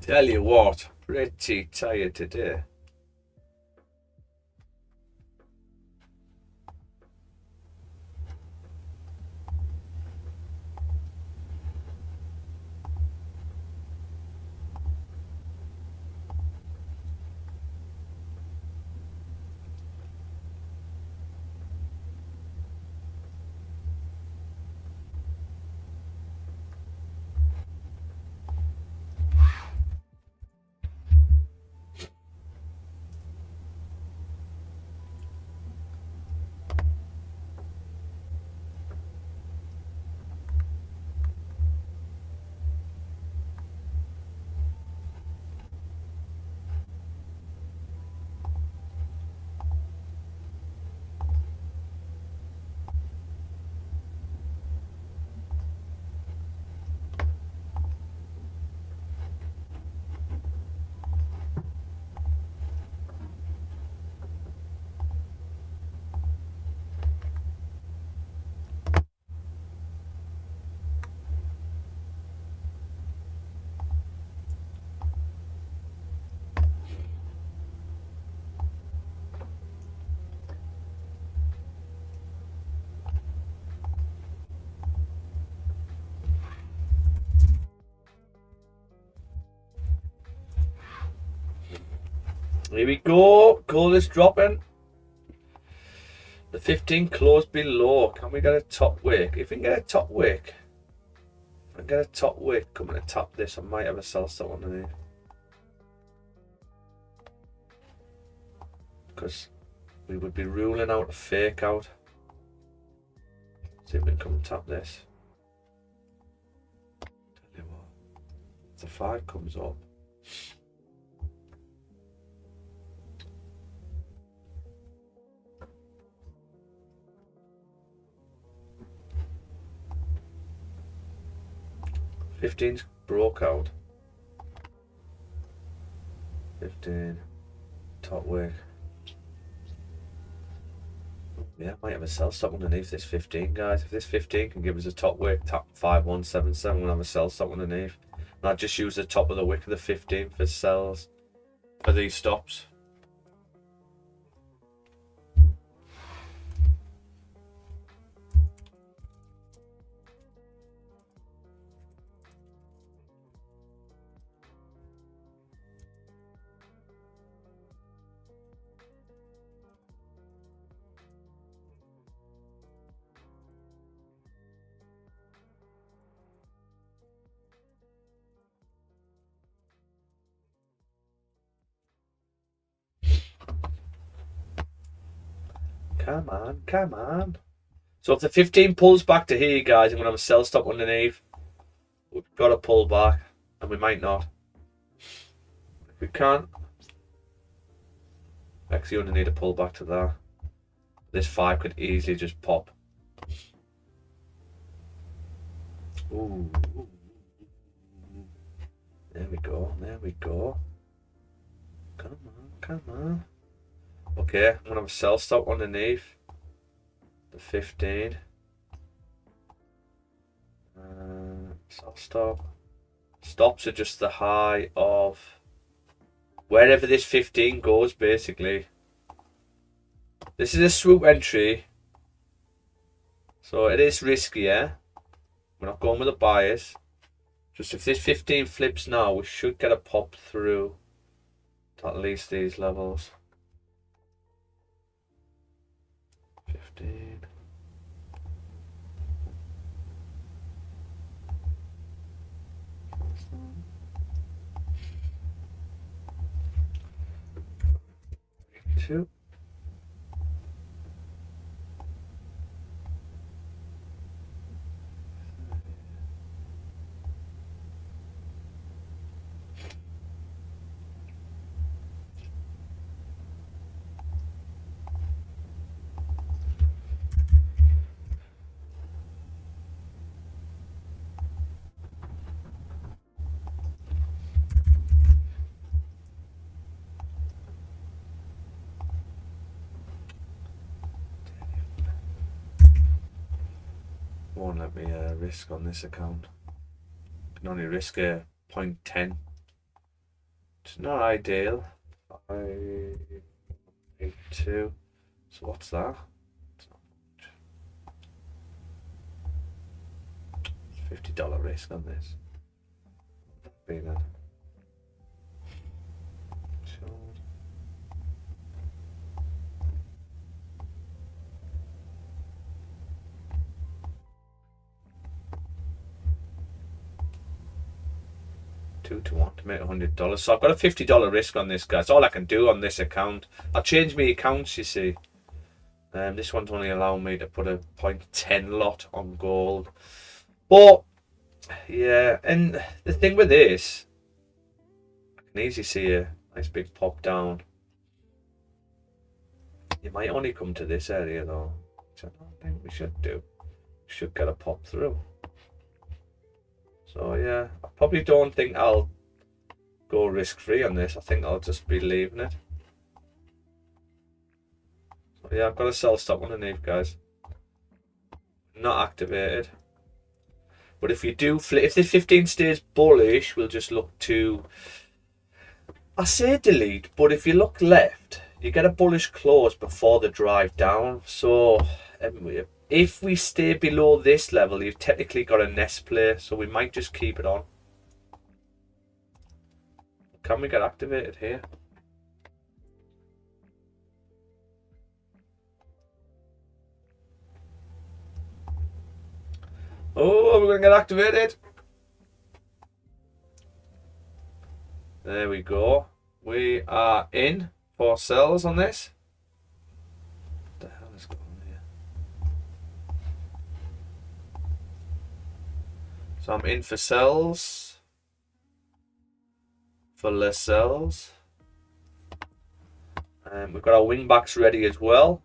Tell you what, pretty tired today. Here we go. Gold is dropping. The 15 closed below. Can we get a top wick? If we can get a top wick, coming to top this, I might have a sell stop underneath. Because we would be ruling out a fake out. See if we can come and tap this. Tell you what, if the 5 comes up. Fifteen's broke out. 15 top wick. Yeah, I might have a sell stop underneath this 15, guys. If this 15 can give us a top wick, tap 5177, we'll have a sell stop underneath. And I'll just use the top of the wick of the 15 for sells for these stops. Come on, come on. So if the 15 pulls back to here, guys, I'm going to have a sell stop underneath. We've got to pull back, and we might not. If we can't, actually only need to pull back to that. This 5 could easily just pop. Ooh. There we go, there we go. Come on, come on. Okay, I'm going to have a sell stop underneath the 15. Sell stop. Stops are just the high of wherever this 15 goes, basically. This is a swoop entry, so it is riskier. We're not going with a bias. Just if this 15 flips now, we should get a pop through to at least these levels. 15. Two. Won't let me risk on this account. Can only risk a 0.10. It's not ideal. 582. So what's that? It's not much. $50 risk on this. Be then. Short. To 1 to make $100. So I've got a $50 risk on this, guys. All I can do on this account. I'll change my accounts, you see. This one's only allowing me to put a 0.10 lot on gold. But yeah, and the thing with this, I can easily see a nice big pop down. You might only come to this area though, which I don't think we should do. We should get a pop through. So yeah, I probably don't think I'll go risk-free on this. I think I'll just be leaving it. So yeah, I've got a sell stop underneath, guys. Not activated. But if you do flip, if the 15 stays bullish, we'll just look to, I say delete, but if you look left, you get a bullish close before the drive down. So if we stay below this level, you've technically got a nest play, so we might just keep it on. Can we get activated here? Oh, we're going to get activated. There we go. We are in for sells on this. What the hell is going on here? So I'm in for sells. For less sells. And we've got our wing backs ready as well.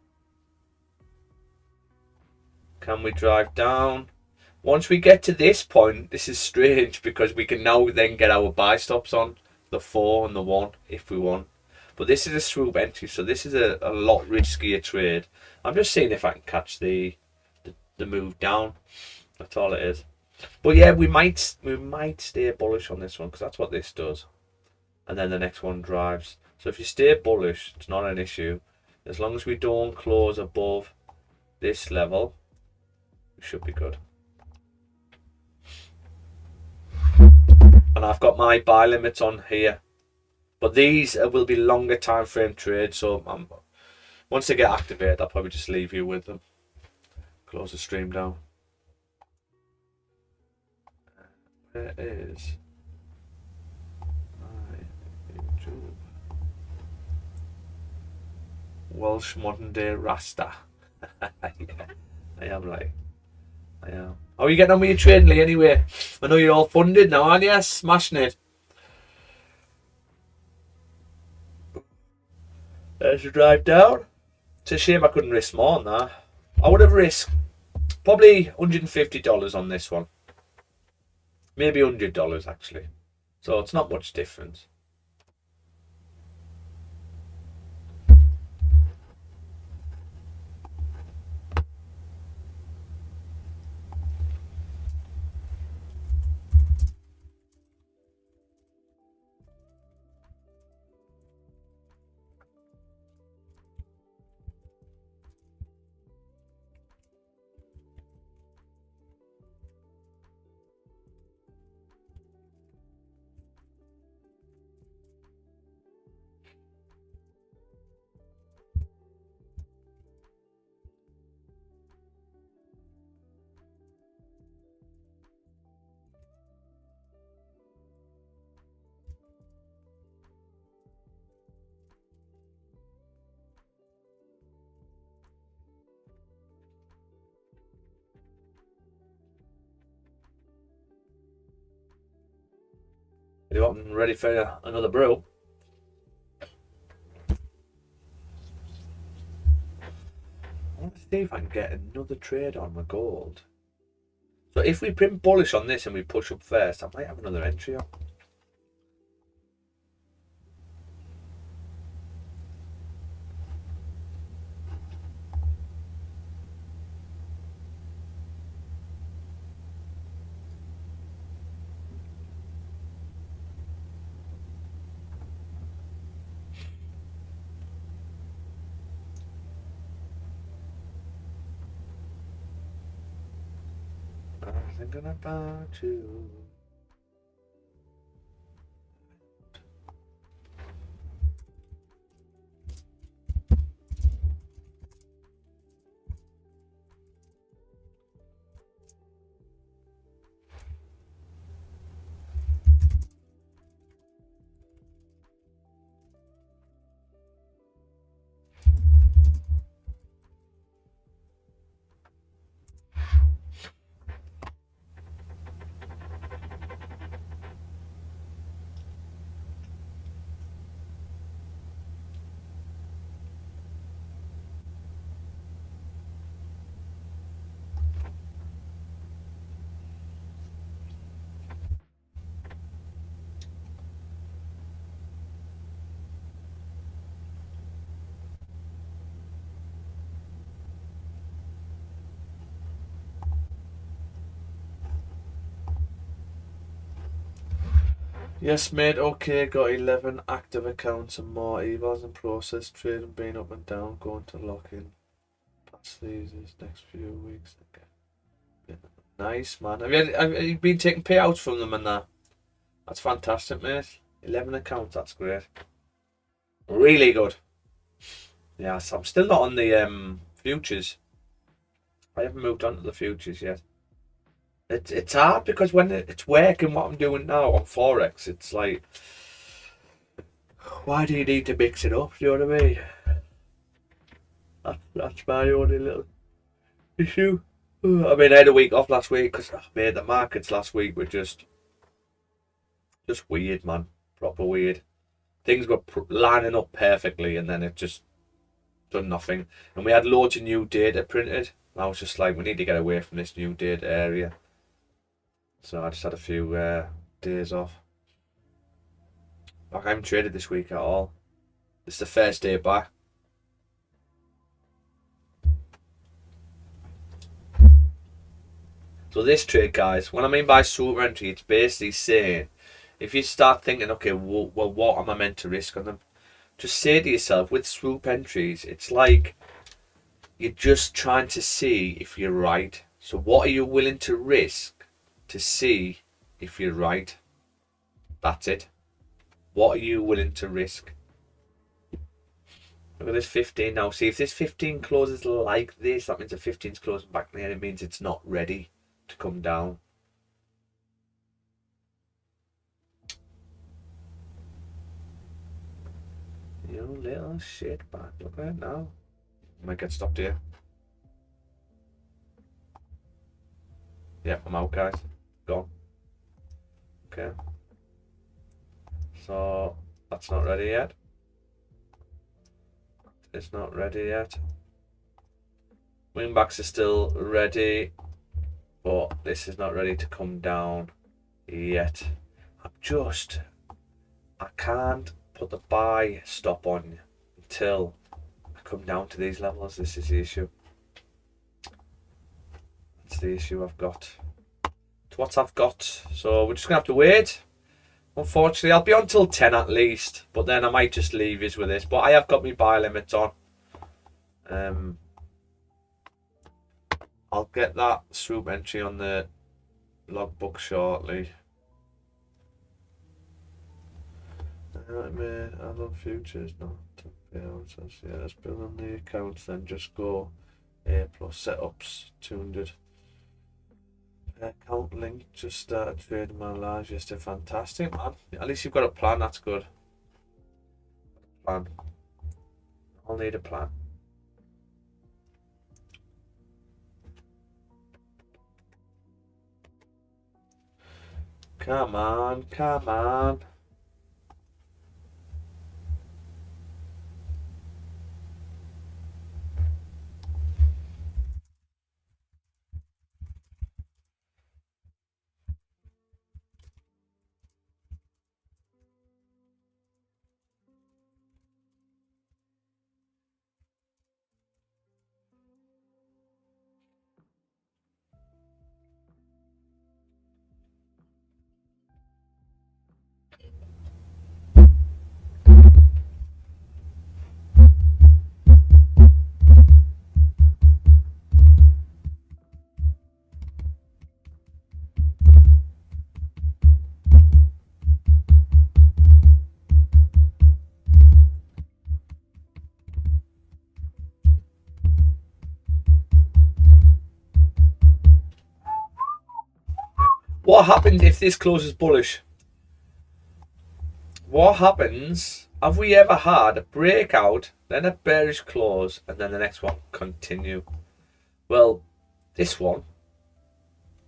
Can we drive down? Once we get to this point, this is strange because we can now then get our buy stops on the 4 and the 1 if we want. But this is a swoop entry, so this is a lot riskier trade. I'm just seeing if I can catch the move down. That's all it is. But yeah, we might stay bullish on this one because that's what this does. And then the next one drives. So if you stay bullish, it's not an issue. As long as we don't close above this level, we should be good. And I've got my buy limits on here. But these will be longer time frame trades. So once they get activated, I'll probably just leave you with them. Close the stream down. Where is my YouTube? Welsh modern day Rasta. Yeah, I am right. I am. How are you getting on with your trading, Lee, anyway? I know you're all funded now, aren't you? Smashing it. There's your drive down. It's a shame I couldn't risk more than that. I would have risked probably $150 on this one. Maybe $100 actually. So it's not much difference. You up and ready for another brew? I want to see if I can get another trade on my gold. So if we print bullish on this and we push up first, I might have another entry on. I'm thinking about you. Yes, mate. Okay, got 11 active accounts and more evals in process. Trading being up and down, going to lock in. Past these next few weeks. Okay. Yeah. Nice, man. Have you been taking payouts from them and that? That's fantastic, mate. 11 accounts. That's great. Really good. Yeah, so I'm still not on the futures. I haven't moved on to the futures yet. It's hard because when it's working what I'm doing now on Forex, it's like, why do you need to mix it up? Do you know what I mean? That's my only little issue. I mean, I had a week off last week because the markets last week were just weird, man. Proper weird. Things were lining up perfectly, and then it just done nothing. And we had loads of new data printed. And I was just like, we need to get away from this new data area. So I just had a few days off. Like, I haven't traded this week at all. It's the first day back. So this trade, guys, what I mean by super entry, it's basically saying, if you start thinking, okay, well, what am I meant to risk on them? Just say to yourself, with swoop entries, it's like you're just trying to see if you're right. So what are you willing to risk to see if you're right? That's it. What are you willing to risk? Look at this 15 now. See, if this 15 closes like this, that means the 15's closing back there. It means it's not ready to come down. You little shit bag. Look at it now. Might get stopped here. Yeah, I'm out, guys. Gone. Okay. So that's not ready yet. It's not ready yet. Wingbacks are still ready, but this is not ready to come down yet. I can't put the buy stop on until I come down to these levels. This is the issue. That's the issue I've got. It's what I've got. So we're just gonna have to wait. Unfortunately, I'll be on till 10 at least, but then I might just leave us with this. But I have got my buy limits on. I'll get that swoop entry on the logbook shortly. Nightmare, I love futures, not to pay ounces. Yeah, let's build on the accounts, then just go A plus setups 200. Account link, just started trading my large yesterday. Fantastic, man. At least you've got a plan, that's good. Plan. I'll need a plan. Come on, come on. What happens if this closes bullish? What happens? Have we ever had a breakout, then a bearish close, and then the next one continue? Well, this one,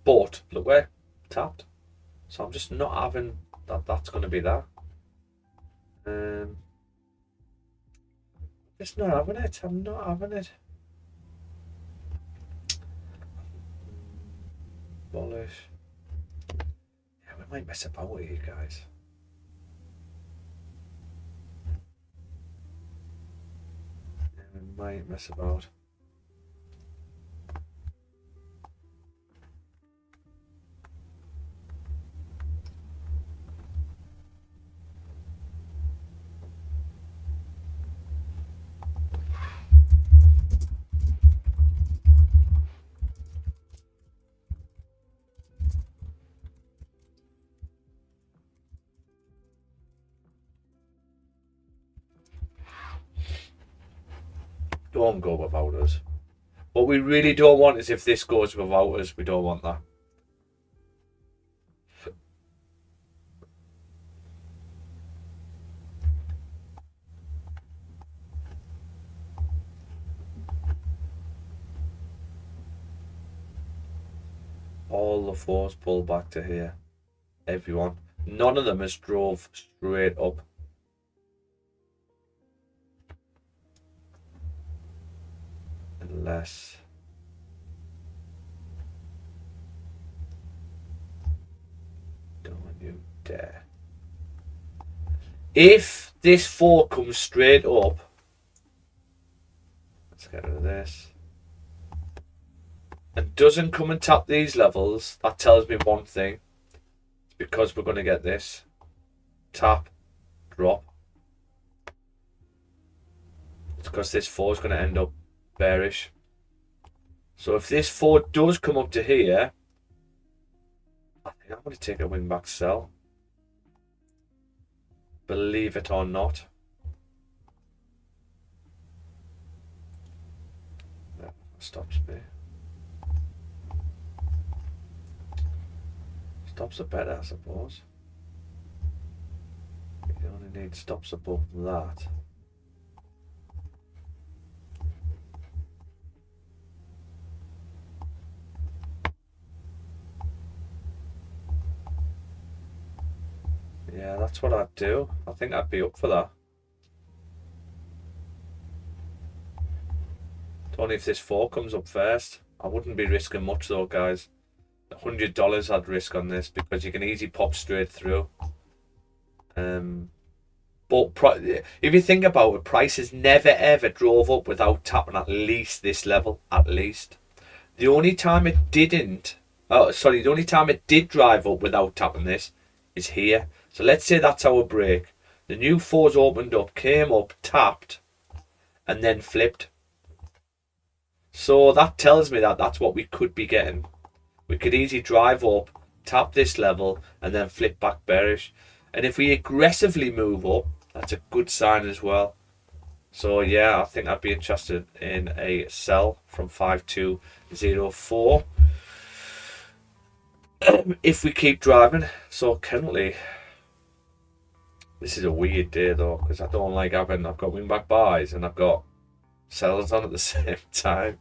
but look where tapped. So I'm just not having that. That's going to be that. Just not having it. I'm not having it. Bullish. Yeah, we might mess about with you guys. Yeah, we might mess about. Don't go without us. What we really don't want is if this goes without us, we don't want that. All the fours pull back to here. Everyone. None of them has drove straight up. Unless... don't you dare. If this 4 comes straight up, let's get rid of this, and doesn't come and tap these levels, that tells me one thing. It's because we're going to get this tap, drop. It's because this 4 is going to end up bearish. So if this 4 does come up to here, I think I'm going to take a wing back sell. Believe it or not. That stops me. Stops are better, I suppose. You only need stops above that. Yeah, that's what I'd do. I think I'd be up for that. Only if this 4 comes up first. I wouldn't be risking much though, guys. $100 I'd risk on this because you can easily pop straight through. But if you think about it, prices never ever drove up without tapping at least this level. At least. The only time it didn't, the only time it did drive up without tapping this is here. So let's say that's our break. The new 4's opened up, came up, tapped, and then flipped. So that tells me that that's what we could be getting. We could easily drive up, tap this level, and then flip back bearish. And if we aggressively move up, that's a good sign as well. So yeah, I think I'd be interested in a sell from 5204 if we keep driving. So currently, this is a weird day though, because I don't like having, I've got wing back buys and I've got sellers on at the same time.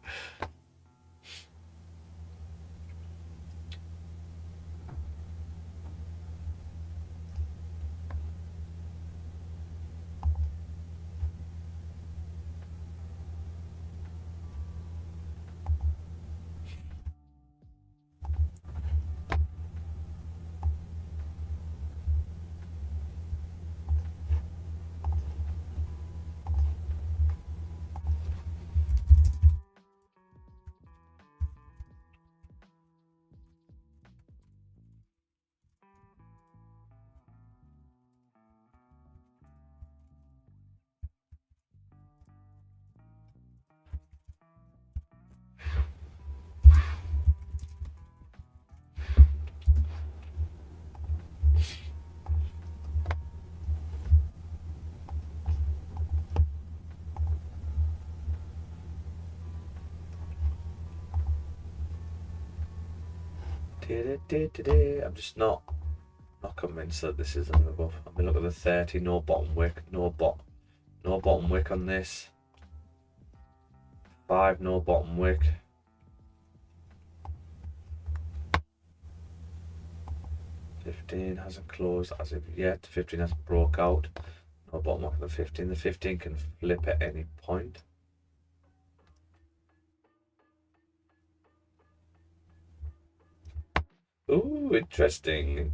I'm just not convinced that this is above. I mean, look at the 30, no bottom wick, no bottom wick on this. 5, no bottom wick. 15 hasn't closed as of yet. 15 hasn't broke out. No bottom wick on the 15. The 15 can flip at any point. Ooh, interesting.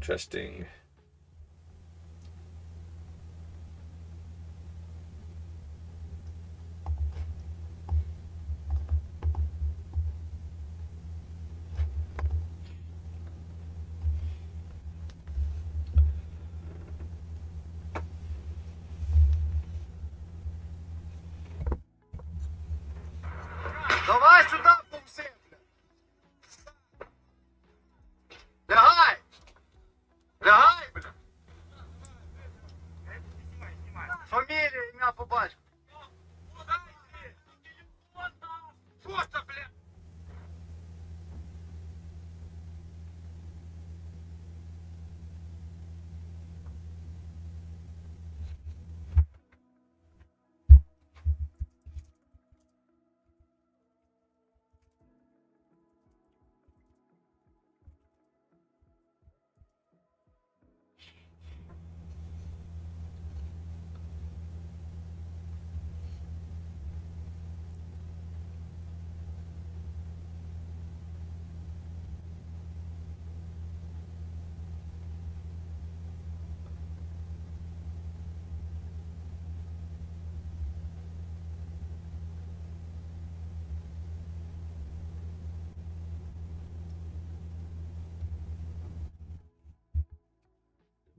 Давай сюда, пупсы, бля. Лягай! Лягай!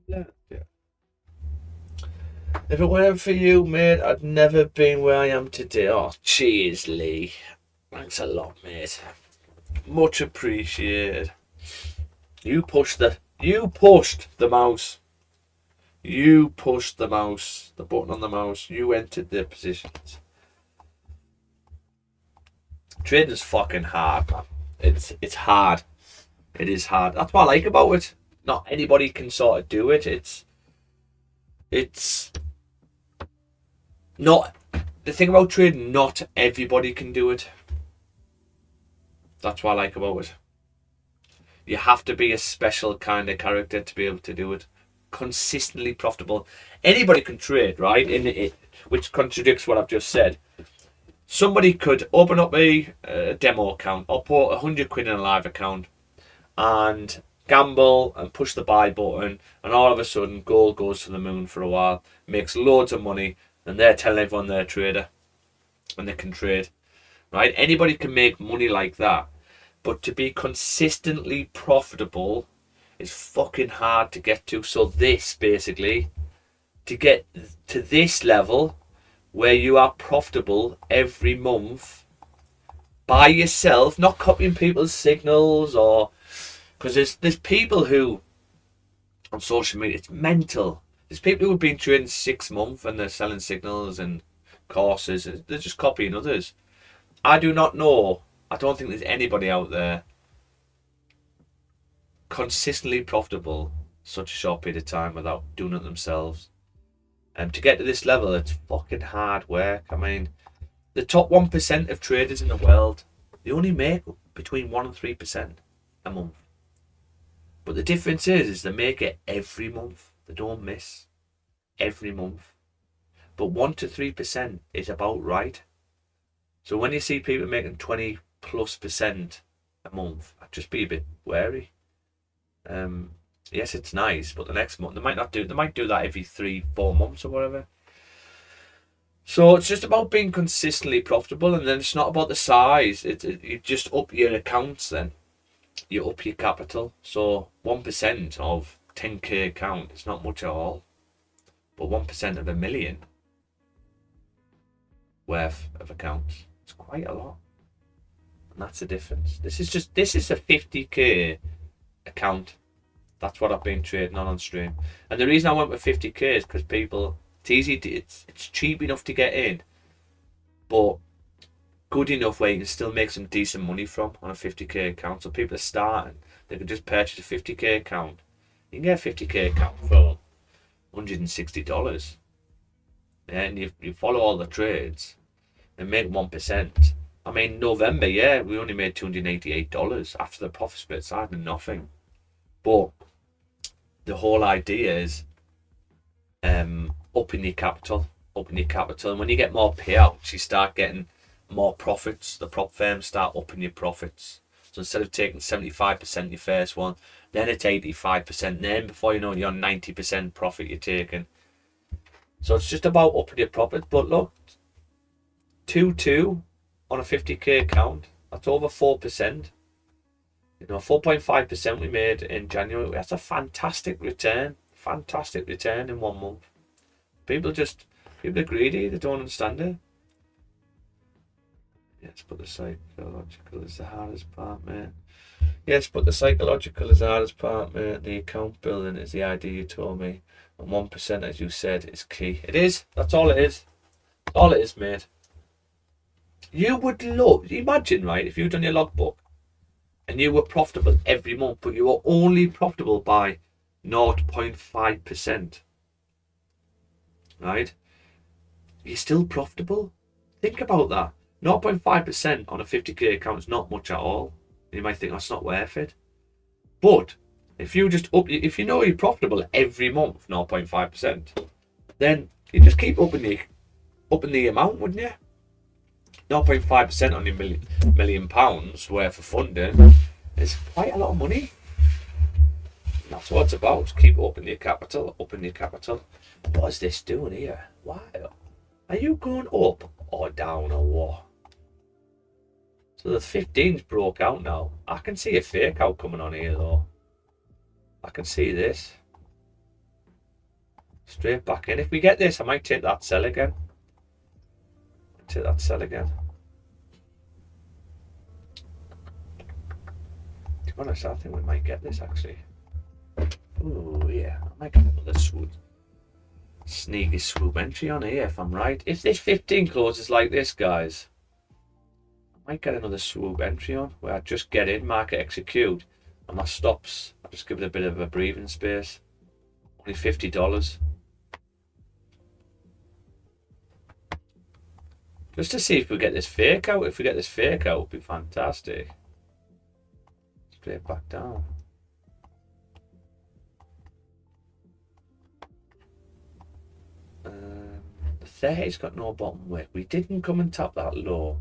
Yeah. If it weren't for you, mate, I'd never been where I am today. Oh, cheers, Lee. Thanks a lot, mate. Much appreciated. You pushed the mouse. You pushed the mouse, the button on the mouse. You entered the positions. Trading is fucking hard, man. It's hard. It is hard. That's what I like about it. Not anybody can sort of do it. It's not the thing about trading. Not everybody can do it. That's what I like about it. You have to be a special kind of character to be able to do it. Consistently profitable. Anybody can trade, right? Which contradicts what I've just said. Somebody could open up a demo account or put 100 quid in a live account and gamble and push the buy button, and all of a sudden gold goes to the moon for a while, makes loads of money, and they're telling everyone they're a trader and they can trade, right? Anybody can make money like that, but to be consistently profitable is fucking hard to get to. So this, basically, to get to this level where you are profitable every month by yourself, not copying people's signals, or because there's people who on social media, it's mental. There's people who have been trading 6 months and they're selling signals and courses. They're just copying others. I do not know. I don't think there's anybody out there consistently profitable such a short period of time without doing it themselves. And to get to this level, it's fucking hard work. I mean, the top 1% of traders in the world, they only make between 1 and 3% a month. But the difference is they make it every month. They don't miss. Every month. But 1 to 3% is about right. So when you see people making 20+% a month, I'd just be a bit wary. Yes, it's nice, but the next month they might do that every 3-4 months or whatever. So it's just about being consistently profitable, and then it's not about the size. You just up your accounts, then you up your capital. So 1% of 10k account is not much at all, but 1% of a million worth of accounts, it's quite a lot, and that's the difference. This is a 50k account. That's what I've been trading on stream. And the reason I went with 50k is because it's easy it's cheap enough to get in, but good enough where you can still make some decent money from on a 50k account. So people are starting, they can just purchase a 50k account. You can get a 50k account for $160. Yeah, and you follow all the trades and make 1%. I mean, November, yeah, we only made $288 after the profit splits. I had nothing. But the whole idea is upping your capital. And when you get more payouts, you start getting more profits. The prop firms start upping your profits. So instead of taking 75% your first one, then it's 85%. Then before you know it, you're on 90% profit you're taking. So it's just about upping your profits. But look, 2.2 on a 50k account, that's over 4%. 4.5% we made in January. That's a fantastic return. Fantastic return in 1 month. People are greedy. They don't understand it. Yes, but the psychological is the hardest part, mate. The account building is the idea you told me. And 1%, as you said, is key. It is. That's all it is. All it is, mate. You would imagine, right, if you'd done your logbook and you were profitable every month, but you were only profitable by 0.5%, right? You're still profitable. Think about that. 0.5% on a 50k account is not much at all. You might think that's not worth it. But if you know you're profitable every month, 0.5%, then you just keep upping the amount, wouldn't you? 0.5% on your million pounds worth of funding is quite a lot of money. That's what it's about. Keep upping your capital. What is this doing here? Why? Are you going up or down or what? So the 15's broke out now. I can see a fake out coming on here though. I can see this. Straight back in. If we get this, I might take that sell again. Take that sell again. To be honest, I think we might get this actually. Oh yeah, I might get another swoop. Sneaky swoop entry on here if I'm right. If this 15 closes like this, guys, I might get another swoop entry on where I just get in, market execute, and my stops, I just give it a bit of a breathing space. Only $50. Just to see if we get this fake out. If we get this fake out, it would be fantastic. Straight back down. The 30's got no bottom wick. We didn't come and tap that low.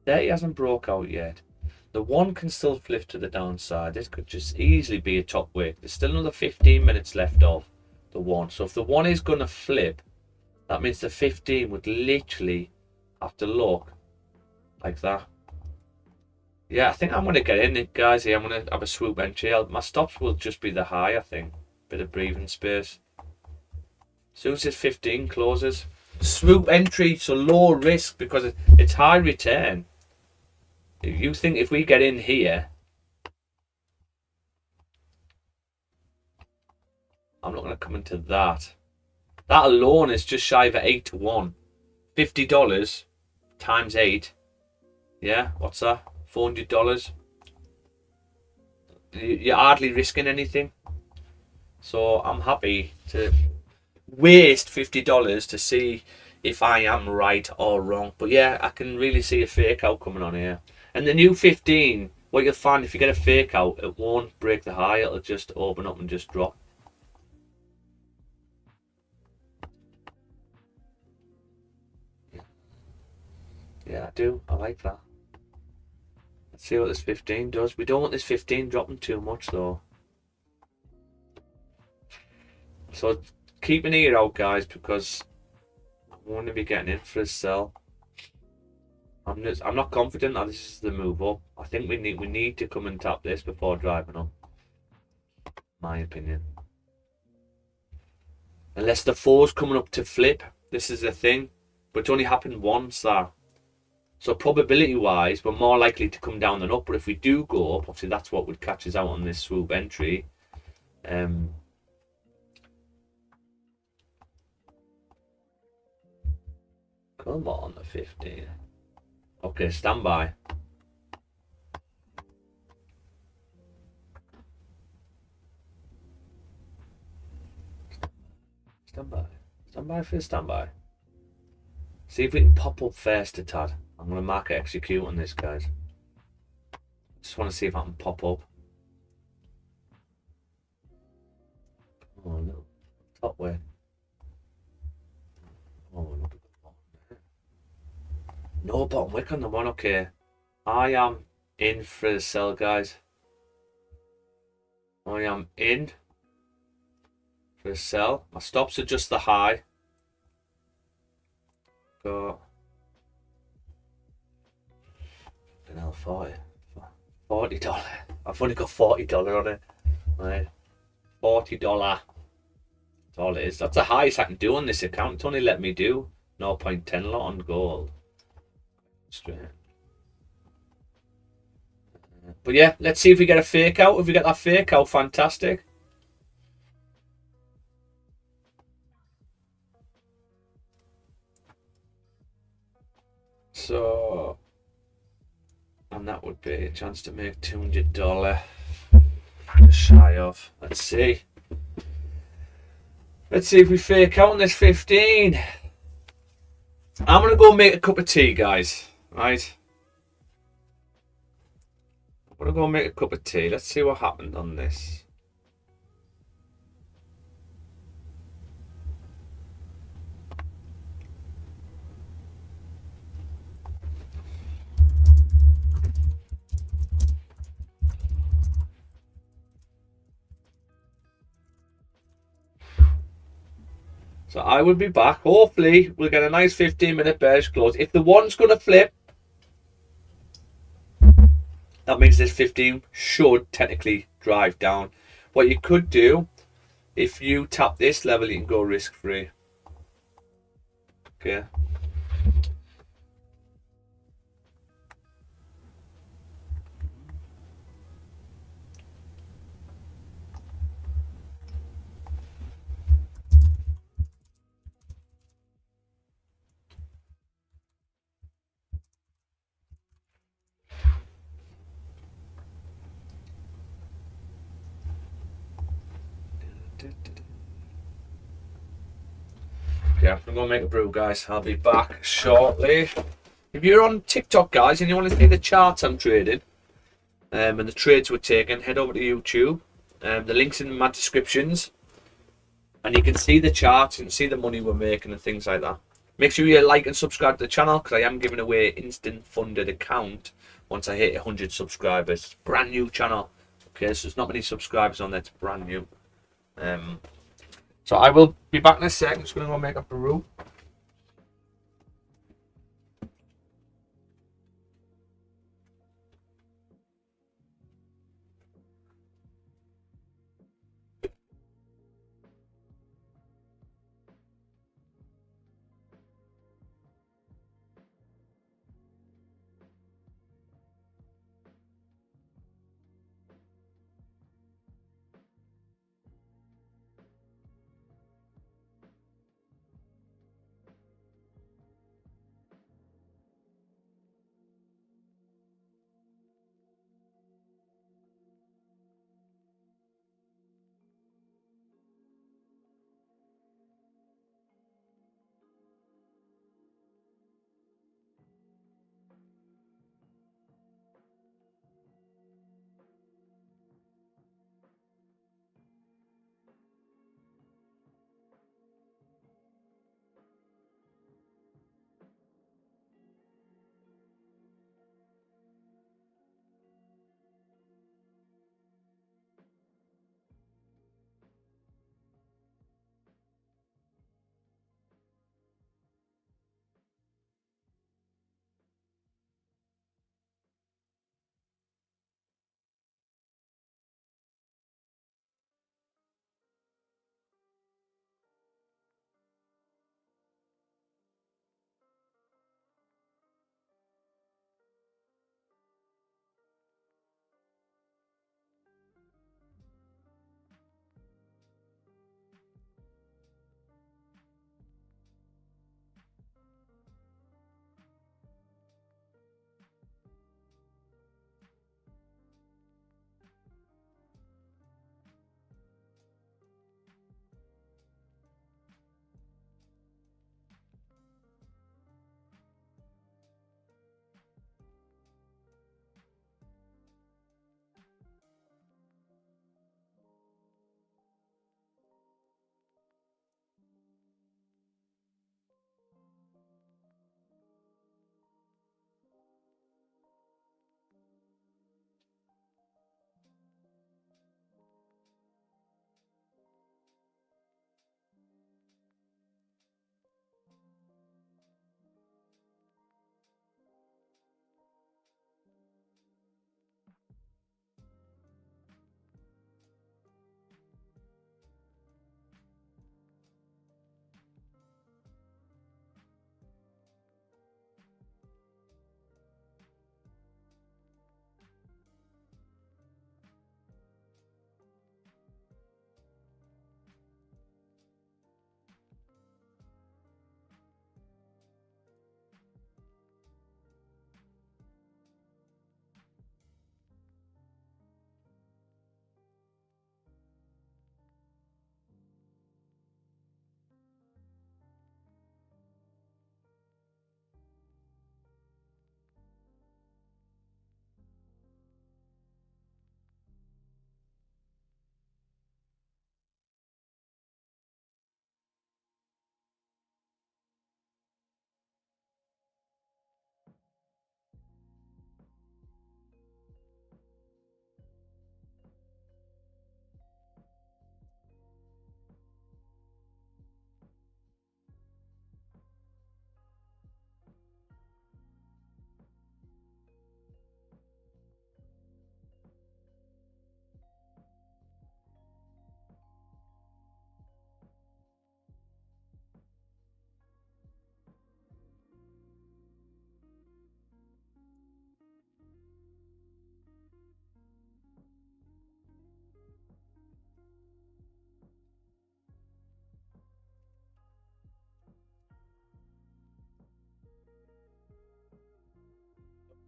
30 hasn't broke out yet. The 1 can still flip to the downside. This could just easily be a top wick. There's still another 15 minutes left of the 1. So if the 1 is going to flip, that means the 15 would literally have to look like that. Yeah, I think I'm going to get in it, guys. Here, I'm going to have a swoop entry. My stops will just be the high, I think. Bit of breathing space. As soon as this 15 closes, swoop entry, so low risk because it's high return. If you think if we get in here, I'm not going to come into that. That alone is just shy of 8 to 1. $50 times 8. Yeah, what's that? $400. You're hardly risking anything. So I'm happy to waste $50 to see if I am right or wrong. But yeah, I can really see a fake out coming on here. And the new 15, what you'll find if you get a fake out, it won't break the high. It'll just open up and just drop. Yeah, I do. I like that. Let's see what this 15 does. We don't want this 15 dropping too much though. So keep an ear out, guys, because I'm going to be getting in for a sell. I'm not confident that this is the move up. I think we need to come and tap this before driving up. My opinion. Unless the 4's coming up to flip, this is the thing. But it's only happened once that. So probability wise, we're more likely to come down than up. But if we do go up, obviously that's what would catch us out on this swoop entry. Come on, the 15. Okay, stand by. Stand by. Stand by for the standby. See if we can pop up first a tad. I'm going to market execute on this, guys. Just want to see if I can pop up. Oh, no. Top way. Oh, no. No bottom wick on the 1, okay. I am in for the sell, guys. I am in for the sell. My stops are just the high. Got an L40. $40. I've only got $40 on it. Right. $40. That's all it is. That's the highest I can do on this account. It's only let me do 0.10 lot on gold. Straight. But yeah, let's see if we get a fake out. If we get that fake out, fantastic. So, and that would be a chance to make $200. Just shy of. Let's see. Let's see if we fake out on this 15. I'm gonna go make a cup of tea, guys. Right. I'm gonna go make a cup of tea. Let's see what happened on this. So I will be back. Hopefully, we'll get a nice 15-minute bearish close. If the 1's going to flip, that means this 15 should technically drive down. What you could do if you tap this level, you can go risk free. Okay. Yeah, I'm gonna make a brew, guys. I'll be back shortly. If you're on TikTok, guys, and you want to see the charts I'm trading, and the trades we're taking, head over to YouTube. The link's in my descriptions, and you can see the charts and see the money we're making and things like that. Make sure you like and subscribe to the channel, because I am giving away instant funded account once I hit 100 subscribers. Brand new channel. Okay, so there's not many subscribers on there. It's brand new. So I will be back in a second. Just gonna go make a brew.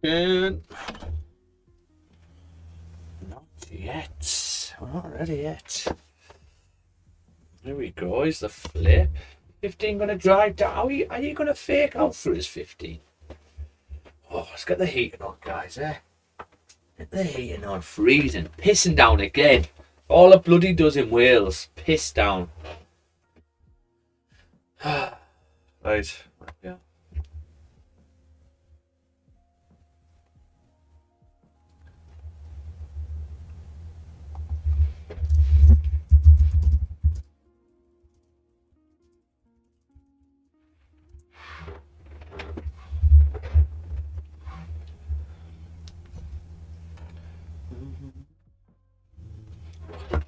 And not yet. We're not ready yet. There we go. Is the flip. 15 going to drive down. Are you going to fake out for his 15? Oh, let's get the heating on, guys, eh? Get the heating on. Freezing. Pissing down again. All it bloody does in Wales. Piss down. Right. Yeah.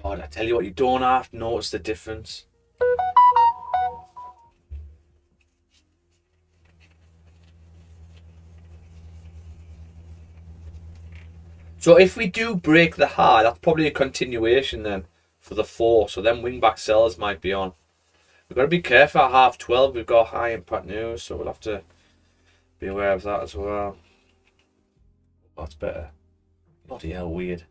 God, I tell you what, you don't have to notice the difference. So if we do break the high, that's probably a continuation then for the 4. So then wingback sellers might be on. We've got to be careful at 12:30. We've got high impact news, so we'll have to be aware of that as well. That's better. Bloody hell, weird.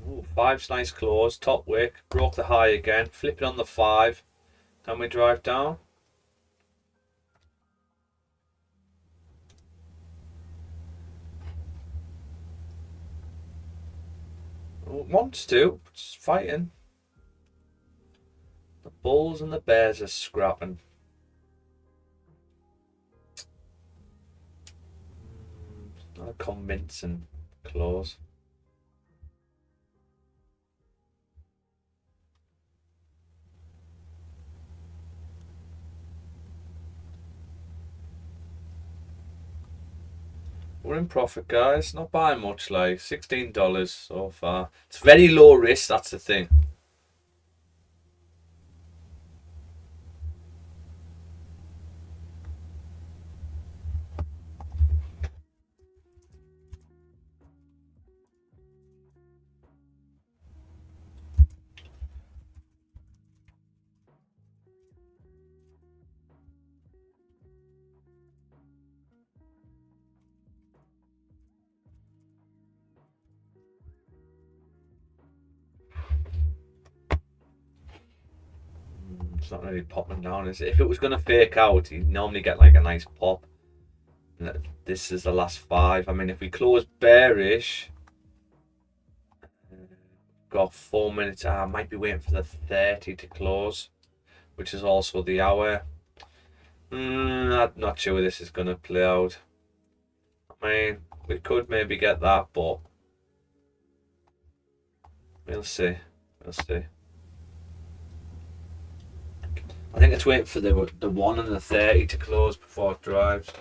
Ooh, 5's nice close, top wick, broke the high again, flipping on the 5. Then we drive down. Ooh, wants to, it's fighting. The bulls and the bears are scrapping. Not a convincing close. We're in profit, guys. Not by much, like $16 so far. It's very low risk, that's the thing. It's not really popping down, is it? If it was going to fake out, you'd normally get like a nice pop. This is the last 5. I mean, if we close bearish, got 4 minutes. I might be waiting for the 30 to close, which is also the hour. I'm not sure this is going to play out. I mean, we could maybe get that, but we'll see. We'll see. I think it's waiting for the 1 and the 30 to close before it drives.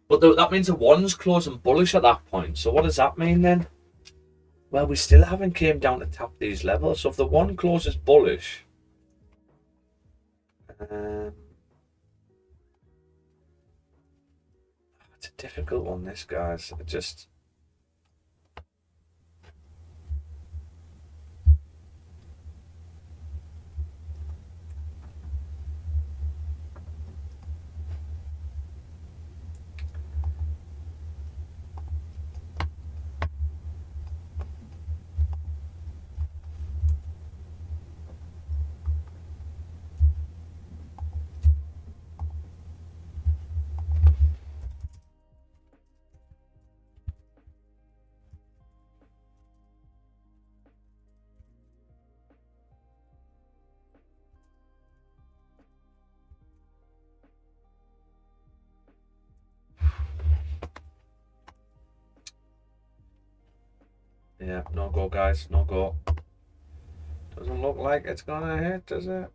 But that means the 1's closing bullish at that point. So what does that mean then? Well, we still haven't came down to tap these levels. So if the 1 closes bullish, it's a difficult one, this, guys. It just... Yeah, no go, guys. No go. Doesn't look like it's gonna hit, does it?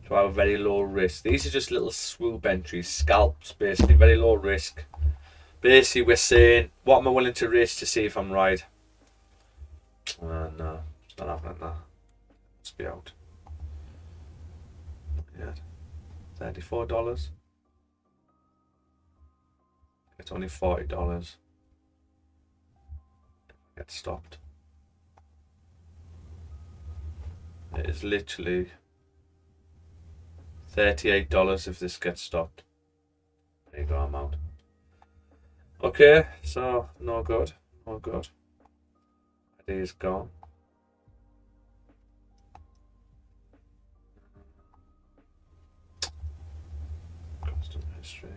So I have very low risk. These are just little swoop entries, scalps, basically. Very low risk. Basically, we're saying, what am I willing to risk to see if I'm right? No, it's not happening now. Must be out. Yeah, $34. It's only $40. Get stopped. It is literally $38 if this gets stopped. There you go, I'm out. Okay, so no good, no good. Idea's gone. Custom history.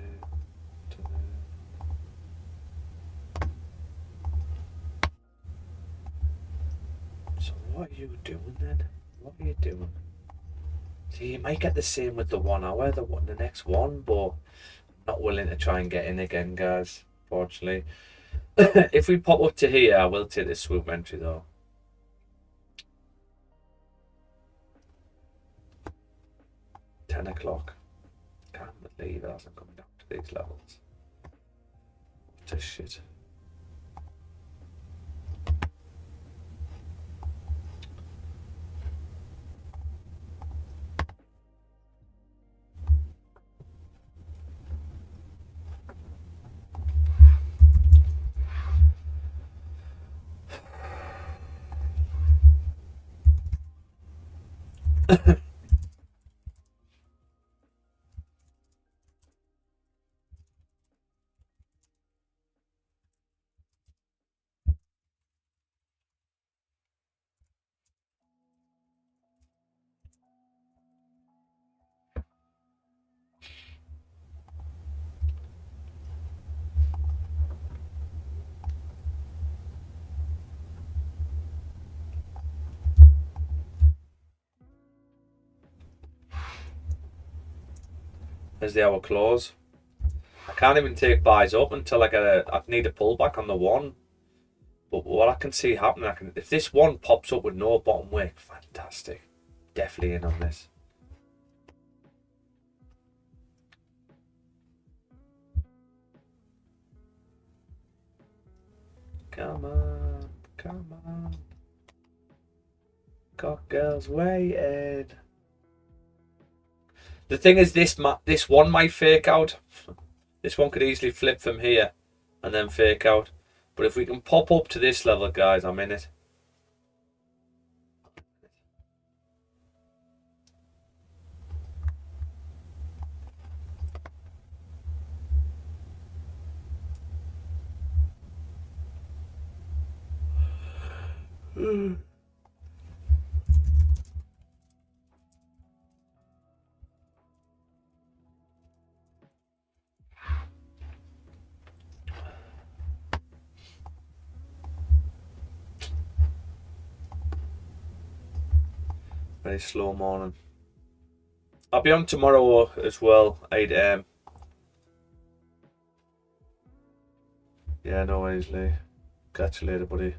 So what are you doing then? What are you doing? See, you might get the same with the 1 hour, the next one, but I'm not willing to try and get in again, guys. Fortunately, if we pop up to here, I will take this swoop entry though. 10 o'clock. Can't believe it hasn't come down to these levels. What a shit. There's the hour close. I can't even take buys up until I need a pullback on the 1. But what I can see happening, if this 1 pops up with no bottom wick, fantastic. Definitely in on this. Come on, come on. Cocktails waiting. The thing is, this 1 might fake out. This 1 could easily flip from here and then fake out. But if we can pop up to this level, guys, I'm in it. Very slow morning. I'll be on tomorrow as well, 8 AM. Yeah, no worries, Lee. Catch you later, buddy.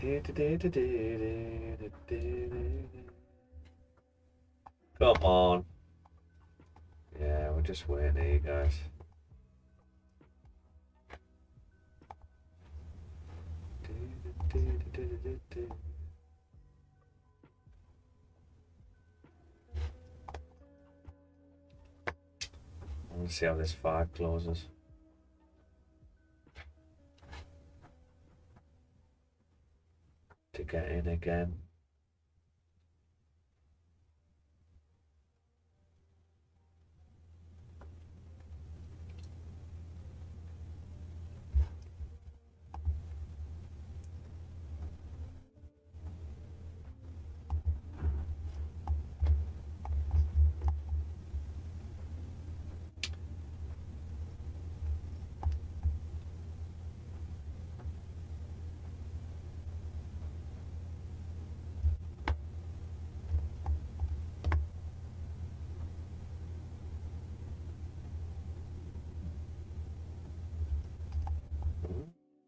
Come on. Yeah, we're just waiting here, guys. Let's see how this 5 closes. To get in again.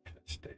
Interesting.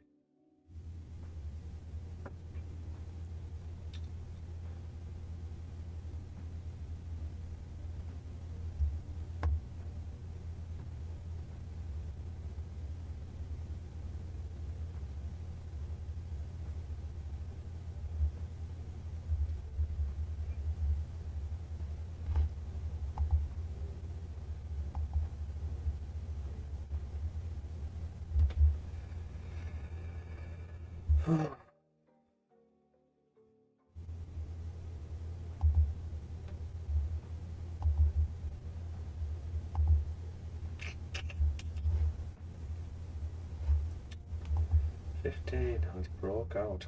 $15 has broke out.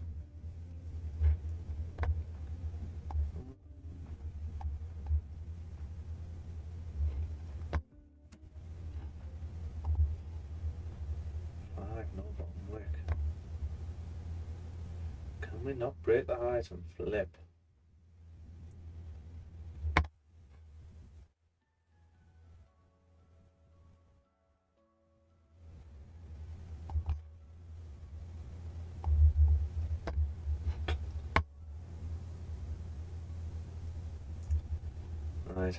No bottom wick. Can we not break the highs and flip? Right.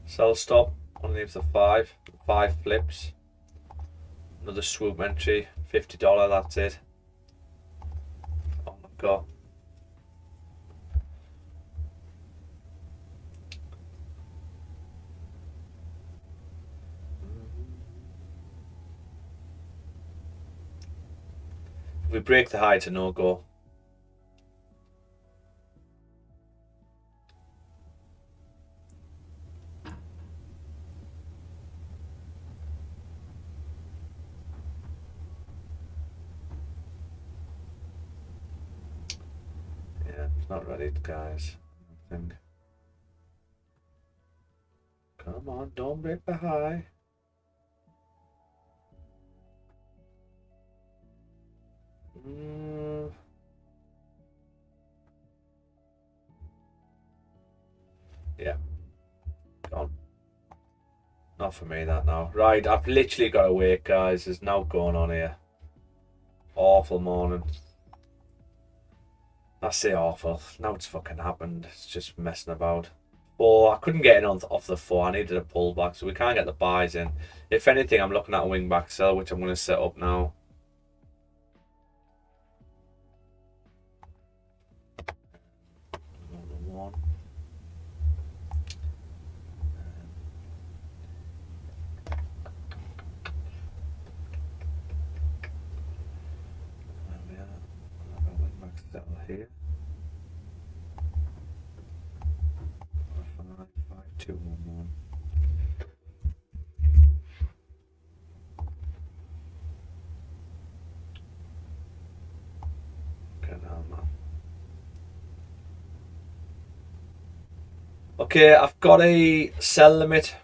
Sell stop underneath the 5. 5 flips. Another swoop entry. $50. That's it. Oh my god. If we break the high to no go. Yeah, it's not ready, guys. I think. Come on, don't break the high. Yeah. Gone. Not for me, that now. Right, I've literally got to wait, guys. There's no going on here. Awful morning. I say awful. Now it's fucking happened. It's just messing about. 4. I couldn't get in off the 4. I needed a pullback, so we can't get the buys in. If anything, I'm looking at a wing back sell, which I'm going to set up now. One. There we are. I'll have a wing back sell here. 5, 5, 2, 1, 1. Okay, I've got a sell limit.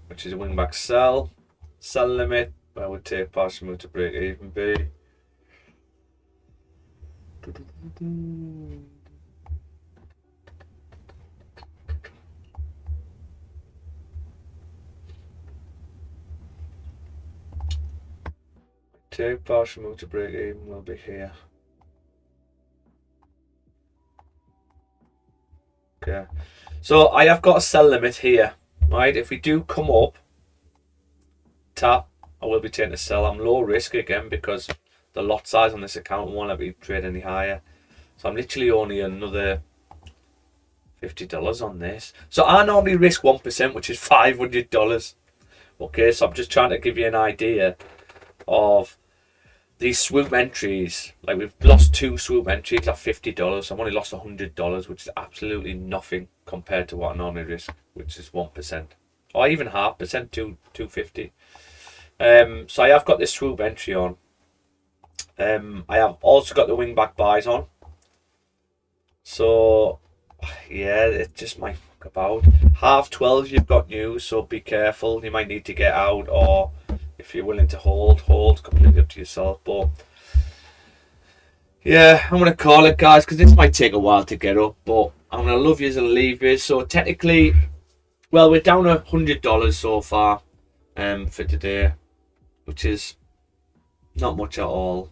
Which is a wing back sell. Sell limit. I would take partial move to break even B. Okay, partial move to break even will be here. Okay, so I have got a sell limit here, right? If we do come up, tap, I will be taking a sell. I'm low risk again because the lot size on this account won't let me trade any higher. So I'm literally only another $50 on this. So I normally risk 1%, which is $500. Okay, so I'm just trying to give you an idea of these swoop entries. Like, we've lost 2 swoop entries at $50. So I've only lost $100, which is absolutely nothing compared to what I normally risk, which is 1%. Or even 0.5%, $250. So I have got this swoop entry on. I have also got the wing back buys on. So yeah, it just might fuck about. 12:30 you've got news, so be careful. You might need to get out, or if you're willing to hold completely up to yourself. But yeah, I'm gonna call it, guys, because this might take a while to get up, but I'm gonna love yous and leave yous. So technically, well, we're down $100 so far for today, which is not much at all.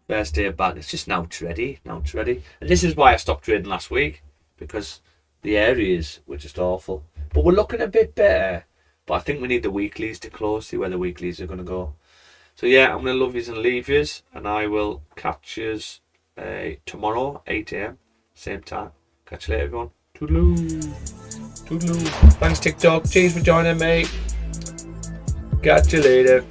First day back, it's just now it's ready. And this is why I stopped trading last week, because the areas were just awful. But we're looking a bit better. But I think we need the weeklies to close, see where the weeklies are going to go. So yeah, I'm going to love yous and leave yous, and I will catch yous tomorrow, 8 AM, same time. Catch you later, everyone. Toodaloo. Thanks, TikTok. Cheers for joining me. Catch you later.